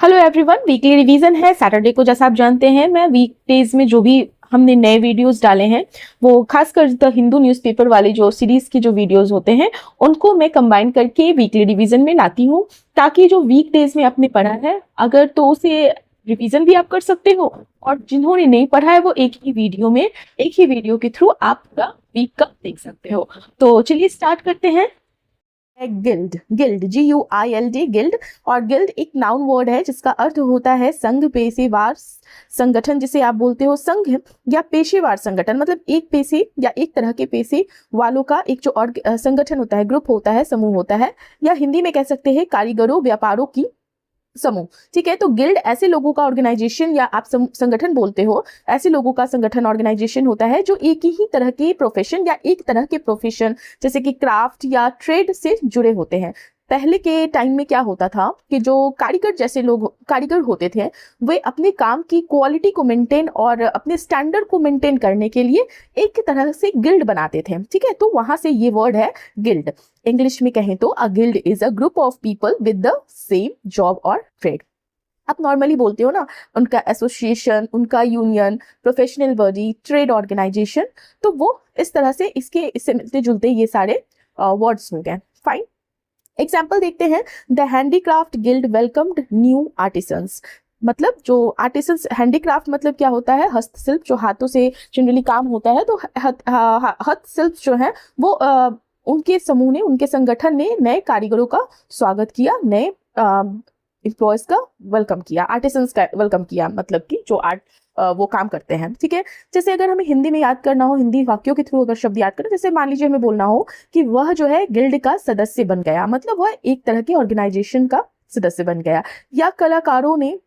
Hello everyone, weekly revision है Saturday को। जैसा आप जानते हैं, मैं वीकडेज में जो भी हमने नए वीडियोस डाले हैं वो खासकर द हिंदू न्यूज़पेपर वाले जो सीरीज के जो वीडियोस होते हैं उनको मैं कंबाइन करके वीकली रिवीजन में लाती हूँ, ताकि जो वीकडेज में आपने पढ़ा है अगर तो उसे रिवीजन भी आप कर सकते हो, और जिन्होंने नहीं पढ़ा है वो एक ही वीडियो के थ्रू आप पूरा वीक का देख सकते हो। तो चलिए स्टार्ट करते हैं। Guild, guild GUILD, guild. और गिल्ड एक नाउन वर्ड है जिसका अर्थ होता है संघ, पेशेवर संगठन जिसे आप बोलते हो संघ, या पेशेवर संगठन मतलब एक पेशे या एक तरह के पेशे वालों का एक जो संगठन होता है, ग्रुप होता है, समूह होता है, या हिंदी में कह सकते हैं कारीगरों व्यापारों की समूह। ठीक है, तो गिल्ड ऐसे लोगों का ऑर्गेनाइजेशन या आप संगठन बोलते हो, ऐसे लोगों का संगठन ऑर्गेनाइजेशन होता है जो एक ही तरह के प्रोफेशन या एक तरह के प्रोफेशन जैसे कि क्राफ्ट या ट्रेड से जुड़े होते हैं। पहले के टाइम में क्या होता था कि जो कारीगर जैसे लोग कारीगर होते थे वे अपने काम की क्वालिटी को मेंटेन और अपने स्टैंडर्ड को मेंटेन करने के लिए एक तरह से गिल्ड बनाते थे। ठीक है, तो वहां से ये वर्ड है गिल्ड। इंग्लिश में कहें तो a guild is a group of people with the same job और ट्रेड। आप नॉर्मली बोलते हो ना, उनका एसोसिएशन, उनका union, professional body, trade organisation, तो वो इस तरह से इससे मिलते जुलते ये सारे वर्ड्स हो गए। फाइन, एग्जाम्पल देखते हैं। The handicraft guild welcomed new artisans. मतलब जो आर्टिसंस, हैंडीक्राफ्ट मतलब क्या होता है, हस्तशिल्प, जो हाथों से जनरली काम होता है। तो हस्तशिल्प जो है वो उनके समूह ने, उनके संगठन ने नए कारीगरों का स्वागत किया, नए एम्प्लॉयज का वेलकम किया, आर्टिसंस का वेलकम किया, मतलब कि जो आर्ट वो काम करते हैं। ठीक है, जैसे अगर हमें हिंदी में याद करना हो, हिंदी वाक्यों के थ्रू अगर शब्द याद करें, जैसे मान लीजिए हमें बोलना हो कि वह जो है गिल्ड का सदस्य बन गया, मतलब वह एक तरह के ऑर्गेनाइजेशन का सदस्य बन गया। या कलाकारों ने,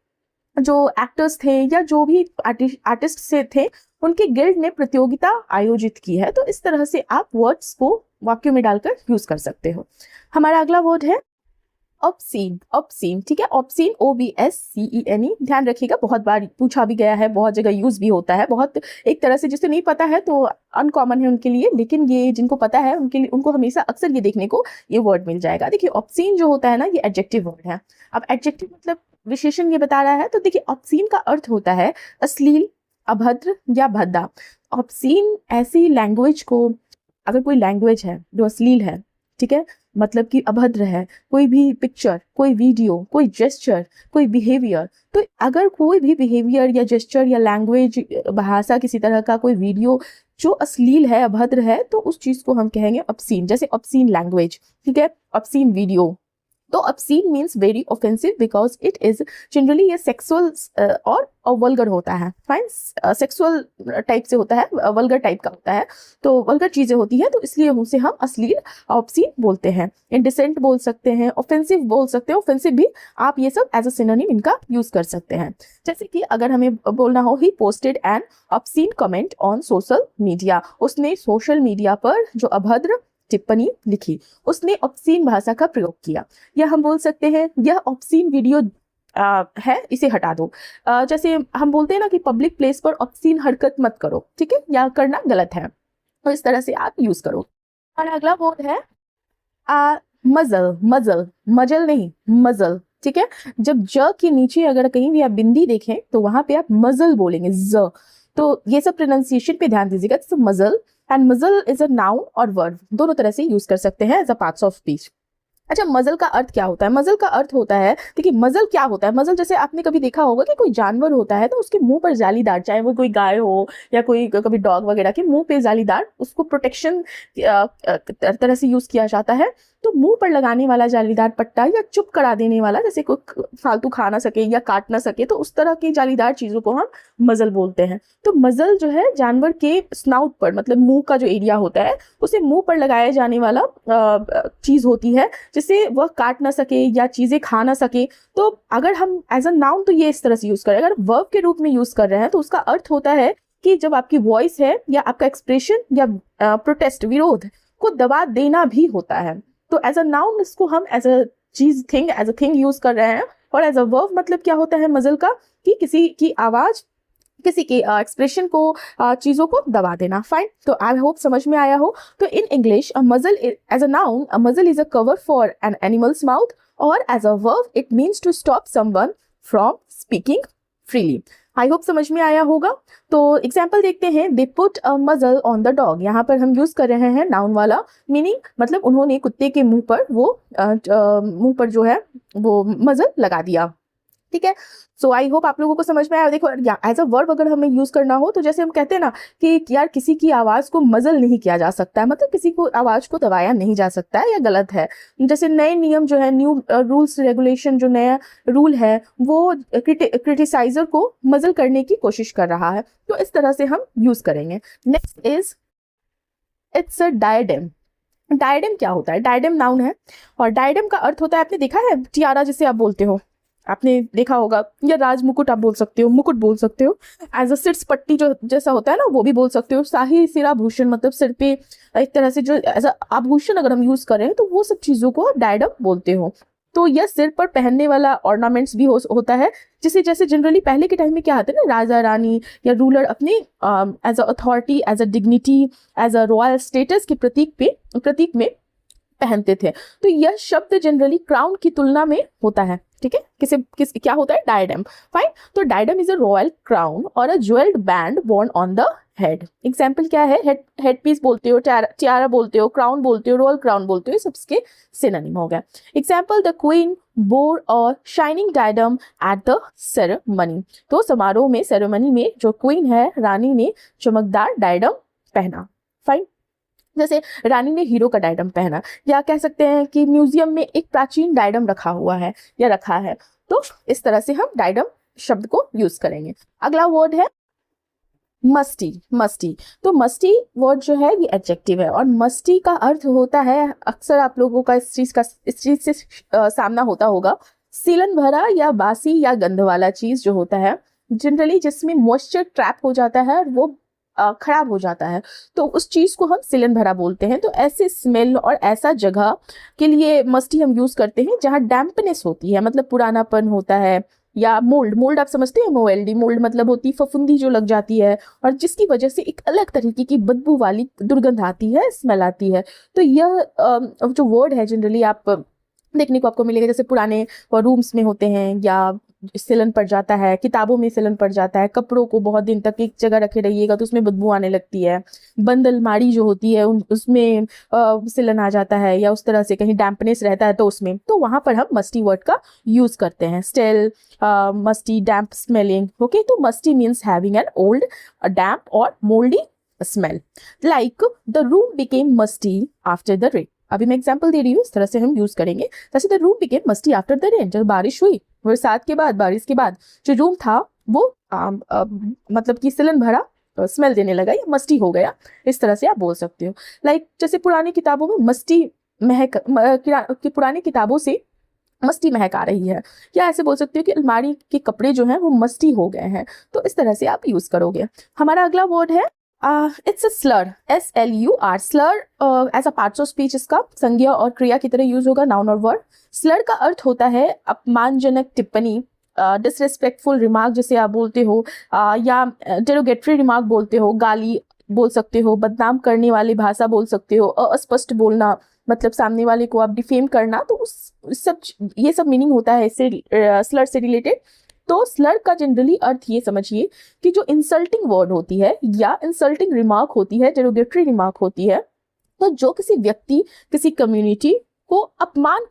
जो एक्टर्स थे या जो भी आर्टिस्ट से थे, उनके गिल्ड ने प्रतियोगिता आयोजित की है। तो इस तरह से आप वर्ड्स को वाक्यों में डालकर यूज कर सकते हो। हमारा अगला वर्ड है ऑब्सीन। ऑब्सीन, ठीक है, ऑब्सीन OBSCENE। ध्यान रखिएगा, बहुत बार पूछा भी गया है, बहुत जगह यूज भी होता है। बहुत एक तरह से जिसे नहीं पता है तो अनकॉमन है उनके लिए, लेकिन ये जिनको पता है उनके लिए, उनको हमेशा अक्सर ये देखने को ये वर्ड मिल जाएगा। देखिए ऑब्सीन जो होता है ना, ये एडजेक्टिव वर्ड है। अब एडजेक्टिव मतलब विशेषण ये बता रहा है, तो देखिए ऑब्सीन का अर्थ होता है अश्लील, अभद्र या भद्दा। ऑब्सीन ऐसी लैंग्वेज को, अगर कोई लैंग्वेज है जो अश्लील है, ठीक है, मतलब कि अभद्र है, कोई भी पिक्चर, कोई वीडियो, कोई जेस्चर, कोई बिहेवियर, तो अगर कोई भी बिहेवियर या जेस्चर या लैंग्वेज, भाषा, किसी तरह का कोई वीडियो जो अश्लील है, अभद्र है, तो उस चीज को हम कहेंगे ऑब्सीन। जैसे ऑब्सीन लैंग्वेज, ठीक है, ऑब्सीन वीडियो। तो obscene means very offensive because it is generally ये सेक्सुअल और वल्गर होता है। फाइन, सेक्सुअल टाइप से होता है, वल्गर टाइप का होता है, तो वल्गर चीजें होती हैं, तो इसलिए उसे हम अश्लील ऑब्सीन बोलते हैं। इंडिसेंट बोल सकते हैं, ऑफेंसिव बोल सकते हैं। ऑफेंसिव भी आप ये सब एज अ सिनोनिम इनका यूज कर सकते हैं। जैसे कि अगर हमें बोलना हो, he posted N obscene comment on social media, उसने सोशल मीडिया पर जो अभद्र टिप्पणी लिखी, उसने ऑब्सीन भाषा का प्रयोग किया। या हम बोल सकते हैं यह ऑब्सीन वीडियो है, इसे हटा दो। जैसे हम बोलते हैं ना कि पब्लिक प्लेस पर ऑब्सीन हरकत मत करो, ठीक है, या करना गलत है, तो इस तरह से आप यूज करो। और अगला वर्ड है मजल। मजल, मजल नहीं, मजल, ठीक है। जब ज के नीचे अगर कहीं भी आप बिंदी देखें तो वहां पे आप मजल बोलेंगे, ज। तो ये सब प्रोनाउंसिएशन पे ध्यान दीजिएगा। तो muzzle and muzzle is a noun और वर्ब, दोनों तरह से यूज कर सकते हैं as a parts of speech. अच्छा, मजल का अर्थ क्या होता है? मजल का अर्थ होता है, देखिए मजल क्या होता है? मजल जैसे आपने कभी देखा होगा कि कोई जानवर होता है तो उसके मुंह पर जालीदार, चाहे वो कोई गाय हो या कोई कभी डॉग वगैरह के मुंह पे जालीदार, उसको प्रोटेक्शन तरह से यूज किया जाता है। तो मुंह पर लगाने वाला जालीदार पट्टा या चुप करा देने वाला, जैसे कोई फालतू खा ना सके या काट ना सके, तो उस तरह की जालीदार चीजों को हम मजल बोलते हैं। तो मजल जो है जानवर के स्नाउट पर, मतलब मुंह का जो एरिया होता है, उसे मुंह पर लगाया जाने वाला चीज होती है जिससे वह काट ना सके या चीजें खा ना सके। तो अगर हम एज अ नाउन तो ये इस तरह से यूज करें, अगर वर्ब के रूप में यूज कर रहे हैं तो उसका अर्थ होता है कि जब आपकी वॉइस है या आपका एक्सप्रेशन या प्रोटेस्ट, विरोध को दबा देना भी होता है। तो एज अ नाउन इसको हम एज अ चीज, thing, as a thing use कर रहे हैं। और एज अ वर्ब मतलब क्या होता है मजल का, कि किसी की आवाज, किसी के एक्सप्रेशन को, चीजों को दबा देना। फाइन, तो आई होप समझ में आया हो। तो इन इंग्लिश अ मजल as a noun, a muzzle is a cover for an animal's mouth, और as a verb it means to stop someone from speaking freely. I hope समझ में आया होगा। तो एग्जाम्पल देखते हैं, दे पुट अ मजल ऑन द डॉग। यहाँ पर हम यूज कर रहे हैं नाउन वाला, मीनिंग मतलब उन्होंने कुत्ते के मुंह पर मुंह पर जो है वो मजल लगा दिया। ठीक है, सो आई होप आप लोगों को समझ में आया। देखो एज अ वर्ब अगर हमें यूज करना हो तो जैसे हम कहते हैं ना कि यार किसी की आवाज को मजल नहीं किया जा सकता है, मतलब किसी को आवाज को दबाया नहीं जा सकता है या गलत है। जैसे नए नियम जो है, न्यू रूल्स रेगुलेशन, जो नया रूल है वो क्रिटिसाइजर को मजल करने की कोशिश कर रहा है, तो इस तरह से हम यूज करेंगे। Next is it's a diadem. Diadem क्या होता है? डायडेम नाउन है और डायडेम का अर्थ होता है, आपने देखा है टियारा जिसे आप बोलते हो, आपने देखा होगा, या राज मुकुट आप बोल सकते हो, मुकुट बोल सकते हो, एज अ सिर्स पट्टी जो जैसा होता है ना वो भी बोल सकते हो। शाही सिरा भूषण मतलब सिर पे एक तरह से जो एज अ आभूषण अगर हम यूज करें तो वो सब चीजों को डायडम बोलते हो। तो यह सिर पर पहनने वाला ऑर्नामेंट्स भी होता है, जिसे जैसे जनरली पहले के टाइम में क्या होता है ना, राजा रानी या रूलर अपने as a authority, as a dignity, as a royal status के प्रतीक में पहनते थे। तो यह शब्द जनरली क्राउन की तुलना में होता है। ठीक है, क्या होता है? डायडम। फाइन, तो diadem is a royal crown और a jewelled band worn on the head. Example क्या है? हेड पीस बोलते हो, टियारा बोलते हो, क्राउन बोलते हो, रॉयल क्राउन बोलते हो, सबके सिनोनिम हो गया। Example, the queen bore a shining diadem at the ceremony. तो समारोह में, सेरेमनी में जो क्वीन है, रानी ने चमकदार डायडम पहना। फाइन, जैसे रानी ने हीरो का डायडम पहना, या कह सकते हैं कि म्यूजियम में एक प्राचीन डायडम रखा हुआ है या रखा है। तो इस तरह से हम डायडम शब्द को यूज करेंगे। अगला वर्ड है मस्टी। मस्टी, तो मस्टी वर्ड जो है ये एडजेक्टिव है और मस्टी का अर्थ होता है, अक्सर आप लोगों का इस चीज से सामना होता होगा, सीलन भरा या बासी या गंध वाला चीज जो होता है, जनरली जिसमें मॉइस्चर ट्रैप हो जाता है और वो खराब हो जाता है, तो उस चीज को हम सिलन भरा बोलते हैं। तो ऐसे स्मेल और ऐसा जगह के लिए मस्टी हम यूज करते हैं जहाँ डैम्पनेस होती है, मतलब पुरानापन होता है, या मोल्ड आप समझते हैं, MOLD, मोल्ड मतलब होती है फफूंदी जो लग जाती है और जिसकी वजह से एक अलग तरीके की बदबू वाली दुर्गंध आती है, स्मेल आती है। तो यह जो वर्ड है जनरली आप देखने को आपको मिलेगा, जैसे पुराने रूम्स में होते हैं, या सिलन पड़ जाता है, किताबों में सिलन पड़ जाता है, कपड़ों को बहुत दिन तक एक जगह रखे रहिएगा तो उसमें बदबू आने लगती है, बंद अलमारी जो होती है उसमें सिलन आ जाता है, या उस तरह से कहीं डैम्पनेस रहता है तो उसमें, तो वहां पर हम मस्टी वर्ड का यूज करते हैं। Stale, musty, damp, smelling. Okay, तो musty means having an old, damp और mouldy smell. Like the room became musty after the rain. अभी मैं एग्जांपल दे रही हूँ, इस तरह से हम यूज करेंगे। जैसे the room became musty after the rain, जब बारिश हुई, बरसात के बाद, बारिश के बाद जो रूम था वो मतलब कि सिलन भरा स्मेल देने लगा या मस्टी हो गया, इस तरह से आप बोल सकते हो। लाइक जैसे पुरानी किताबों में मस्टी महक, पुरानी किताबों से मस्टी महक आ रही है, या ऐसे बोल सकते हो कि अलमारी के कपड़े जो हैं वो मस्टी हो गए हैं। तो इस तरह से आप यूज करोगे। हमारा अगला वर्ड है it's a slur, SLUR। Slur as a parts of speech इसका संज्ञा और क्रिया की तरह यूज होगा, नाउन और वर्ड। स्लर का अर्थ होता है अपमानजनक टिप्पणी, डिसरिस्पेक्टफुल रिमार्क जिसे आप बोलते हो, या डेरोगेटरी रिमार्क बोलते हो, गाली बोल सकते हो, बदनाम करने वाली भाषा बोल सकते हो, अस्पष्ट बोलना मतलब सामने वाले को आप डिफेम करना, तो ये सब मीनिंग होता है इससे स्लर से रिलेटेड। तो स्लर का जनरली अर्थ ये समझिए कि जो इंसल्टिंग वर्ड होती है या इंसल्टिंग रिमार्क होती है, डेरोगेटरी रिमार्क होती है, तो जो किसी व्यक्ति, किसी कम्युनिटी को अपमान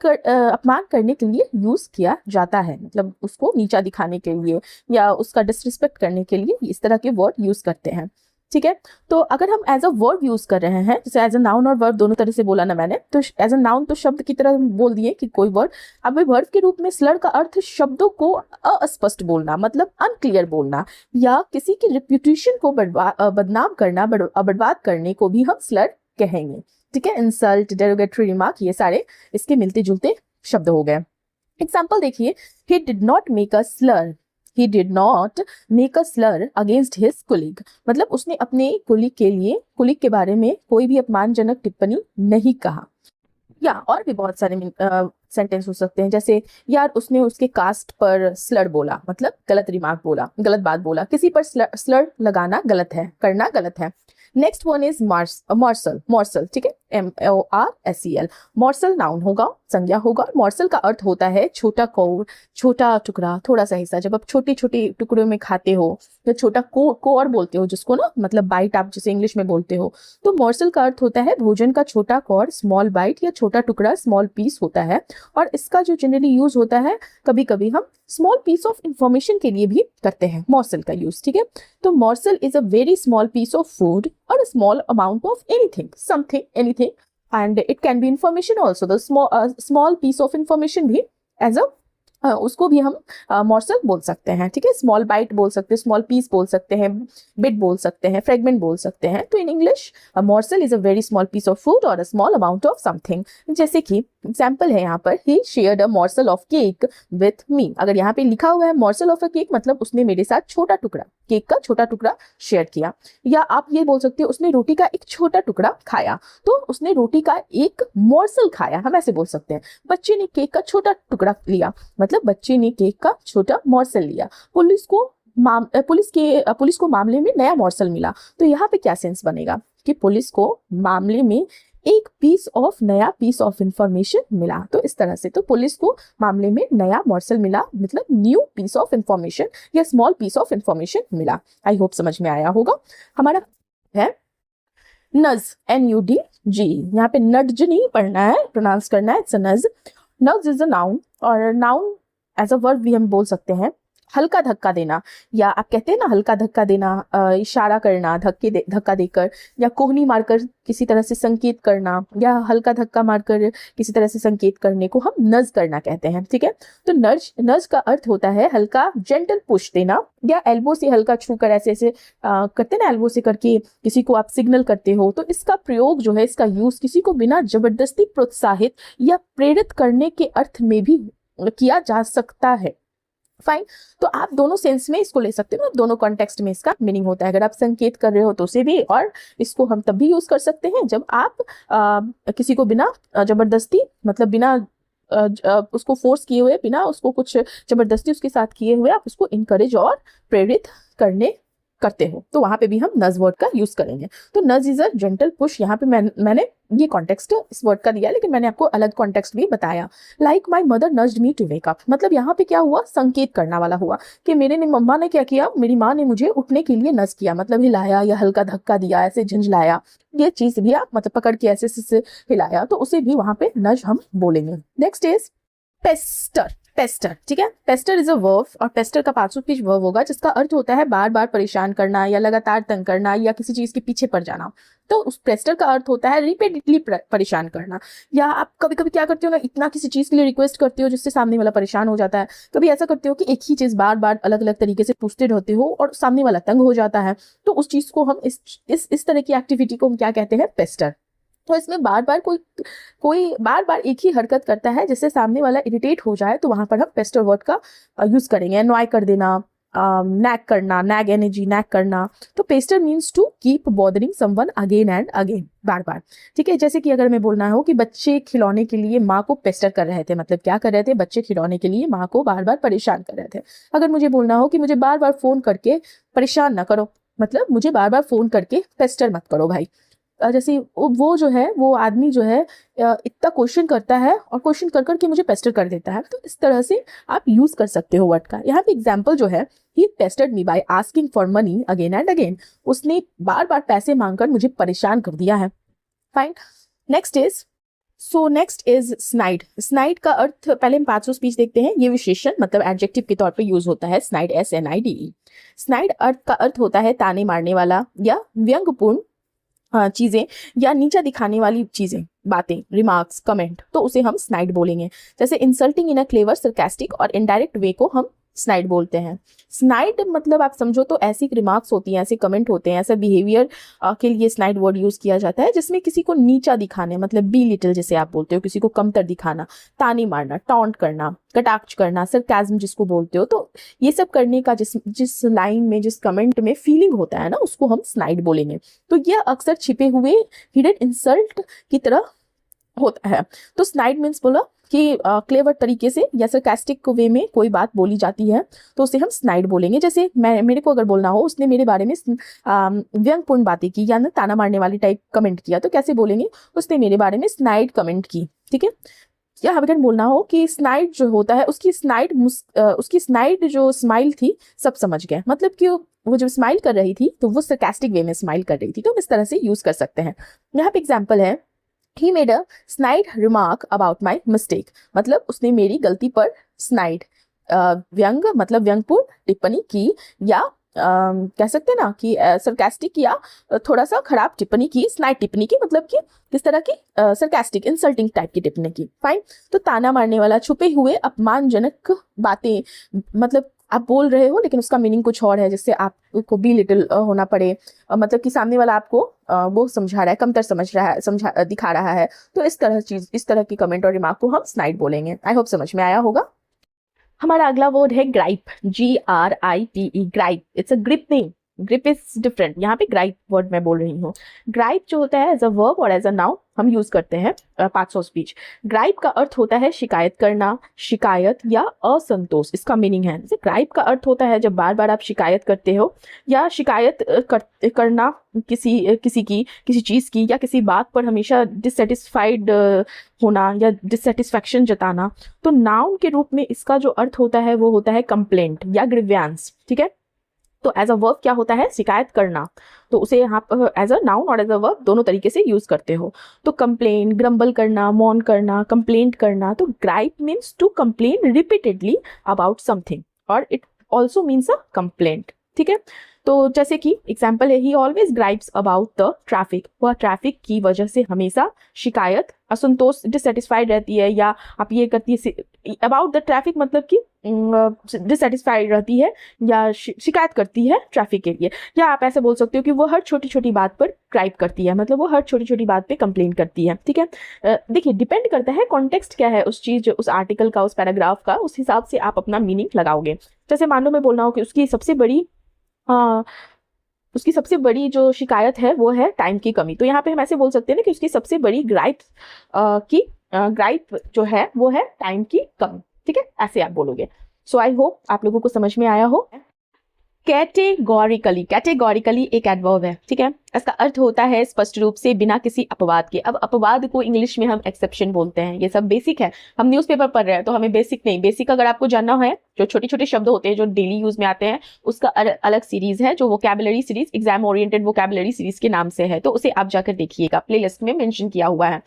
करने के लिए यूज किया जाता है, मतलब उसको नीचा दिखाने के लिए या उसका डिसरिस्पेक्ट करने के लिए इस तरह के वर्ड यूज करते हैं। ठीक है, तो अगर हम एज अ वर्ब यूज कर रहे हैं, जैसे एज अ नाउन और वर्ब दोनों तरह से बोला ना मैंने, तो एज अ नाउन तो शब्द की तरह बोल दिए कि कोई वर्ड। अब वर्ब के रूप में स्लर का अर्थ शब्दों को अस्पष्ट बोलना, मतलब अनक्लियर बोलना, या किसी की रिप्यूटेशन को बदनाम करना, बर्बाद करने को भी हम स्लर कहेंगे। ठीक है, इंसल्ट, डेरोगेटरी रिमार्क, ये सारे इसके मिलते जुलते शब्द हो गए। एग्जाम्पल देखिए, he did not make a Slur, he did not make a slur against his colleague। मतलब उसने अपने कुलीग के बारे में कोई भी अपमानजनक टिप्पणी नहीं कहा। या और भी बहुत सारे सेंटेंस हो सकते हैं, जैसे यार उसने उसके कास्ट पर स्लर बोला, मतलब गलत रिमार्क बोला, गलत बात बोला। किसी पर स्लर लगाना गलत है, करना गलत है। Next one is morsel. ठीक है, MORSEL। मॉर्सल नाउन होगा, संज्ञा होगा। मॉर्सल का अर्थ होता है छोटा कोर, छोटा टुकड़ा, थोड़ा सा हिस्सा। जब आप छोटे छोटे टुकड़ों में खाते हो तो छोटा कोर बोलते हो जिसको ना, मतलब बाइट आप जिसे इंग्लिश में बोलते हो। तो मॉर्सल का अर्थ होता है भोजन का छोटा कोर, स्मॉल बाइट या छोटा टुकड़ा, स्मॉल पीस होता है। और इसका जो जनरली यूज होता है, कभी कभी हम स्मॉल पीस ऑफ इंफॉर्मेशन के लिए भी करते हैं मॉर्सल का यूज, ठीक है। तो morsel is a very small piece of food और a small amount of anything, something, anything, and it can be information also. The small piece of information भी एज अ उसको भी हम मॉर्सल बोल सकते हैं, ठीक है। स्मॉल बाइट बोल सकते हैं, स्मॉल पीस बोल सकते हैं, बिट बोल सकते हैं, फ्रेगमेंट बोल सकते हैं। तो in English morsel is a very small piece of food और a small amount of something. जैसे कि एग्जाम्पल है यहाँ पर, he shared a morsel of cake with me. अगर यहाँ पे लिखा हुआ है मॉर्सल ऑफ अ केक, मतलब उसने मेरे साथ छोटा टुकड़ा, केक का छोटा टुकड़ा शेयर किया। या आप ये बोल सकते हो उसने रोटी का एक छोटा टुकड़ा खाया, तो उसने रोटी का एक मॉर्सल खाया, हम ऐसे बोल सकते हैं। बच्चे ने केक का छोटा टुकड़ा लिया, मतलब बच्चे ने केक का छोटा मॉर्सल लिया। पुलिस को मामले में नया मॉर्सल मिला। तो यहाँ पे क्या सेंस बनेगा कि पुलिस को मामले में एक नया पीस ऑफ इंफॉर्मेशन मिला। तो इस तरह से, तो पुलिस को मामले में नया मॉर्सल मिला, मतलब न्यू पीस ऑफ इंफॉर्मेशन या स्मॉल पीस ऑफ इंफॉर्मेशन मिला। आई होप समझ में आया होगा। हमारा है नज, NUDG। यहाँ पे नड्ज नहीं पढ़ना है, प्रोनाउंस करना है, इट्स अ नज। नज इज अ नाउन, और नाउन एज अ वर्ब भी हम बोल सकते हैं हल्का धक्का देना, या आप कहते हैं ना हल्का धक्का देना, इशारा करना, धक्का देकर, या कोहनी मारकर किसी तरह से संकेत करना, या हल्का धक्का मारकर किसी तरह से संकेत करने को हम नज करना कहते हैं, ठीक है। तो नज का अर्थ होता है हल्का जेंटल पुश देना, या एल्बो से हल्का छूकर ऐसे ऐसे करते ना, एल्बो से करके किसी को आप सिग्नल करते हो। तो इसका प्रयोग जो है, इसका यूज किसी को बिना जबरदस्ती प्रोत्साहित या प्रेरित करने के अर्थ में भी किया जा सकता है। फाइन, तो आप दोनों सेंस में इसको ले सकते हो, दोनों कॉन्टेक्स्ट में इसका मीनिंग होता है। अगर आप संकेत कर रहे हो तो उसे भी, और इसको हम तब भी यूज कर सकते हैं जब आप किसी को बिना जबरदस्ती, मतलब बिना उसको फोर्स किए हुए, बिना उसको कुछ जबरदस्ती उसके साथ किए हुए, आप उसको इनकरेज और प्रेरित करते हो, तो वहां पे भी हम नज वर्ड का यूज करेंगे। तो नज इज अ जेंटल पुश। यहाँ पे मैंने ये कॉन्टेक्स्ट इस वर्ड का दिया, लेकिन मैंने आपको अलग कॉन्टेक्स्ट भी बताया। Like my mother nudged me to wake up, मतलब यहाँ पे क्या हुआ, संकेत करना वाला हुआ कि मेरे मम्मा ने क्या किया, मेरी माँ ने मुझे उठने के लिए नज किया, मतलब हिलाया या हल्का धक्का दिया, ऐसे झंझलाया, ये चीज भी आप मतलब पकड़ के ऐसे हिलाया, तो उसे भी वहां पे नज हम बोलेंगे। नेक्स्ट इज पेस्टर, ठीक है। पेस्टर इज अ वर्ब, और पेस्टर का पार्ट ऑफ स्पीच वर्ब होगा जिसका अर्थ होता है बार बार परेशान करना, या लगातार तंग करना, या किसी चीज के पीछे पड़ जाना। तो उस पेस्टर का अर्थ होता है रिपीटेडली परेशान करना। या आप कभी कभी क्या करते हो ना, इतना किसी चीज के लिए रिक्वेस्ट करते हो जिससे सामने वाला परेशान हो जाता है। कभी ऐसा करते हो कि एक ही चीज बार बार अलग अलग तरीके से पूछते रहते हो और सामने वाला तंग हो जाता है। तो उस चीज को हम इस तरह की एक्टिविटी को हम क्या कहते हैं, पेस्टर। तो इसमें बार बार कोई बार बार एक ही हरकत करता है जिससे सामने वाला इरिटेट हो जाए, तो वहां पर हम पेस्टर वर्ड का यूज करेंगे। अनॉय कर देना, नैग करना, नैग एनर्जी, नैग करना। तो pester means to keep bothering someone again and again, बार बार, ठीक है। जैसे कि अगर मैं बोलना हो कि बच्चे खिलौने के लिए माँ को पेस्टर कर रहे थे, मतलब क्या कर रहे थे, बच्चे खिलौने के लिए माँ को बार बार परेशान कर रहे थे। अगर मुझे बोलना हो कि मुझे बार बार फोन करके परेशान ना करो, मतलब मुझे बार बार फोन करके पेस्टर मत करो भाई। जैसे वो जो है, वो आदमी जो है इतना क्वेश्चन करता है और क्वेश्चन कर करके मुझे पेस्टर कर देता है। तो इस तरह से आप यूज कर सकते हो वर्ड का। यहाँ पे एग्जाम्पल जो है, he pestered me by asking for money again and again, उसने बार बार पैसे मांगकर मुझे परेशान कर दिया है। Fine, next is snide. Snide का अर्थ, पहले हम पार्ट्स ऑफ स्पीच देखते हैं। ये विशेषण मतलब एडजेक्टिव के तौर पे यूज होता है, स्नाइड, SNIDE। स्नाइड अर्थ का अर्थ होता है ताने मारने वाला या व्यंग्यपूर्ण चीजें, या नीचा दिखाने वाली चीजें, बातें, रिमार्क्स, कमेंट, तो उसे हम स्नाइड बोलेंगे। जैसे insulting in a clever, sarcastic और इनडायरेक्ट वे को हम स्नाइड बोलते हैं। स्नाइड मतलब आप समझो तो ऐसी रिमार्क्स होती हैं, ऐसे कमेंट होते हैं, ऐसा बिहेवियर के लिए स्नाइड वर्ड यूज किया जाता है जिसमें किसी को नीचा दिखाने, मतलब बी लिटिल जैसे आप बोलते हो, किसी को कमतर दिखाना, ताने मारना, टॉन्ट करना, कटाक्ष करना, सरकाज़म जिसको बोलते हो, तो ये सब करने का जिस लाइन में, जिस कमेंट में फीलिंग होता है ना, उसको हम स्नाइड बोलेंगे। तो यह अक्सर छिपे हुए हिडन इंसल्ट की तरह होता है। तो स्नाइड मीन्स बोला कि क्लेवर तरीके से या सरकास्टिक वे में कोई बात बोली जाती है, तो उसे हम स्नाइड बोलेंगे। जैसे मेरे को अगर बोलना हो उसने मेरे बारे में व्यंग्यपूर्ण बातें की या ताना मारने वाली टाइप कमेंट किया, तो कैसे बोलेंगे, उसने मेरे बारे में स्नाइड कमेंट की, ठीक है। या अगर बोलना हो कि स्नाइड जो होता है उसकी स्नाइड जो स्माइल थी सब समझ गए, मतलब कि वो जब स्माइल कर रही थी तो वो सरकास्टिक वे में स्माइल कर रही थी, तो हम इस तरह से यूज कर सकते हैं। यहाँ पे एग्जाम्पल है, he made a snide remark about my mistake, मतलब उसने मेरी गलती पर स्नाइड व्यंग मतलब व्यंगपूर्ण टिप्पणी की, या कह सकते हैं ना कि सरकास्टिक या थोड़ा सा खराब टिप्पणी की, स्नाइड टिप्पणी की, मतलब कि किस तरह की सरकास्टिक इंसल्टिंग टाइप की टिप्पणी की। फाइन। तो ताना मारने वाला, छुपे हुए अपमानजनक बातें, मतलब आप बोल रहे हो लेकिन उसका मीनिंग कुछ और है, जिससे आपको बी लिटिल होना पड़े, मतलब कि सामने वाला आपको वो समझा रहा है, कमतर समझ रहा है, दिखा रहा है, तो इस तरह की कमेंट और रिमार्क को हम स्नाइड बोलेंगे। आई होप समझ में आया होगा। हमारा अगला वर्ड है gripe, GRIPE, gripe. It's a grip नहीं, ग्रिप इज डिफरेंट, यहाँ पे ग्राइप वर्ड मैं बोल रही हूँ। ग्राइप जो होता है एज अ वर्ब और एज अ नाउन हम यूज करते हैं पार्ट्स ऑफ स्पीच। ग्राइप का अर्थ होता है शिकायत करना, शिकायत या असंतोष, इसका मीनिंग है। जैसे ग्राइप का अर्थ होता है जब बार बार आप शिकायत करते हो, या शिकायत करना किसी चीज की या किसी बात पर हमेशा डिससेटिस्फाइड होना या डिससेटिस्फैक्शन जताना। तो नाउन के रूप में इसका जो अर्थ होता है वो होता है कंप्लेंट या ग्रीवेंस, ठीक है। तो एज अ वर्ब क्या होता है, शिकायत करना, तो उसे यहाँ एज अ नाउन और एज अ वर्ब दोनों तरीके से यूज करते हो। तो कंप्लेन, ग्रम्बल करना, मौन करना, कंप्लेंट करना। तो gripe means to complain repeatedly about something, और it also means a complaint, ठीक है। तो जैसे कि एग्जाम्पल है, he always gripes about the traffic, वह ट्रैफिक की वजह से हमेशा शिकायत, असंतोष, डिससेटिस्फाइड रहती है, या आप ये करती है अबाउट द ट्रैफिक, मतलब कि डिससेटिस्फाइड रहती है या शिकायत करती है ट्रैफिक के लिए। या आप ऐसे बोल सकते हो कि वो हर छोटी छोटी बात पर ग्राइप करती है, मतलब वो हर छोटी छोटी बात पे कंप्लेन करती है, ठीक है। देखिए डिपेंड करता है कॉन्टेक्स्ट क्या है उस चीज, उस आर्टिकल का, उस पैराग्राफ का, उस हिसाब से आप अपना मीनिंग लगाओगे। जैसे मान लो मैं बोल रहा हूँ कि उसकी सबसे बड़ी जो शिकायत है वो है टाइम की कमी, तो यहाँ पे हम ऐसे बोल सकते हैं ना कि उसकी सबसे बड़ी ग्राइप जो है वो है टाइम की कमी, ठीक है, ऐसे आप बोलोगे। सो आई होप आप लोगों को समझ में आया हो। कैटेगोरिकली, कैटेगोरिकली एक एडवर्ब है, ठीक है। इसका अर्थ होता है स्पष्ट रूप से, बिना किसी अपवाद के। अब अपवाद को इंग्लिश में हम एक्सेप्शन बोलते हैं, ये सब बेसिक है, हम न्यूज़पेपर पढ़ रहे हैं तो हमें बेसिक नहीं, बेसिक अगर आपको जानना है, जो छोटे छोटे शब्द होते हैं जो डेली यूज में आते हैं, उसका अलग सीरीज है जो vocabulary series, exam oriented vocabulary series के नाम से है, तो उसे आप जाकर देखिएगा, प्लेलिस्ट में मेंशन किया हुआ है।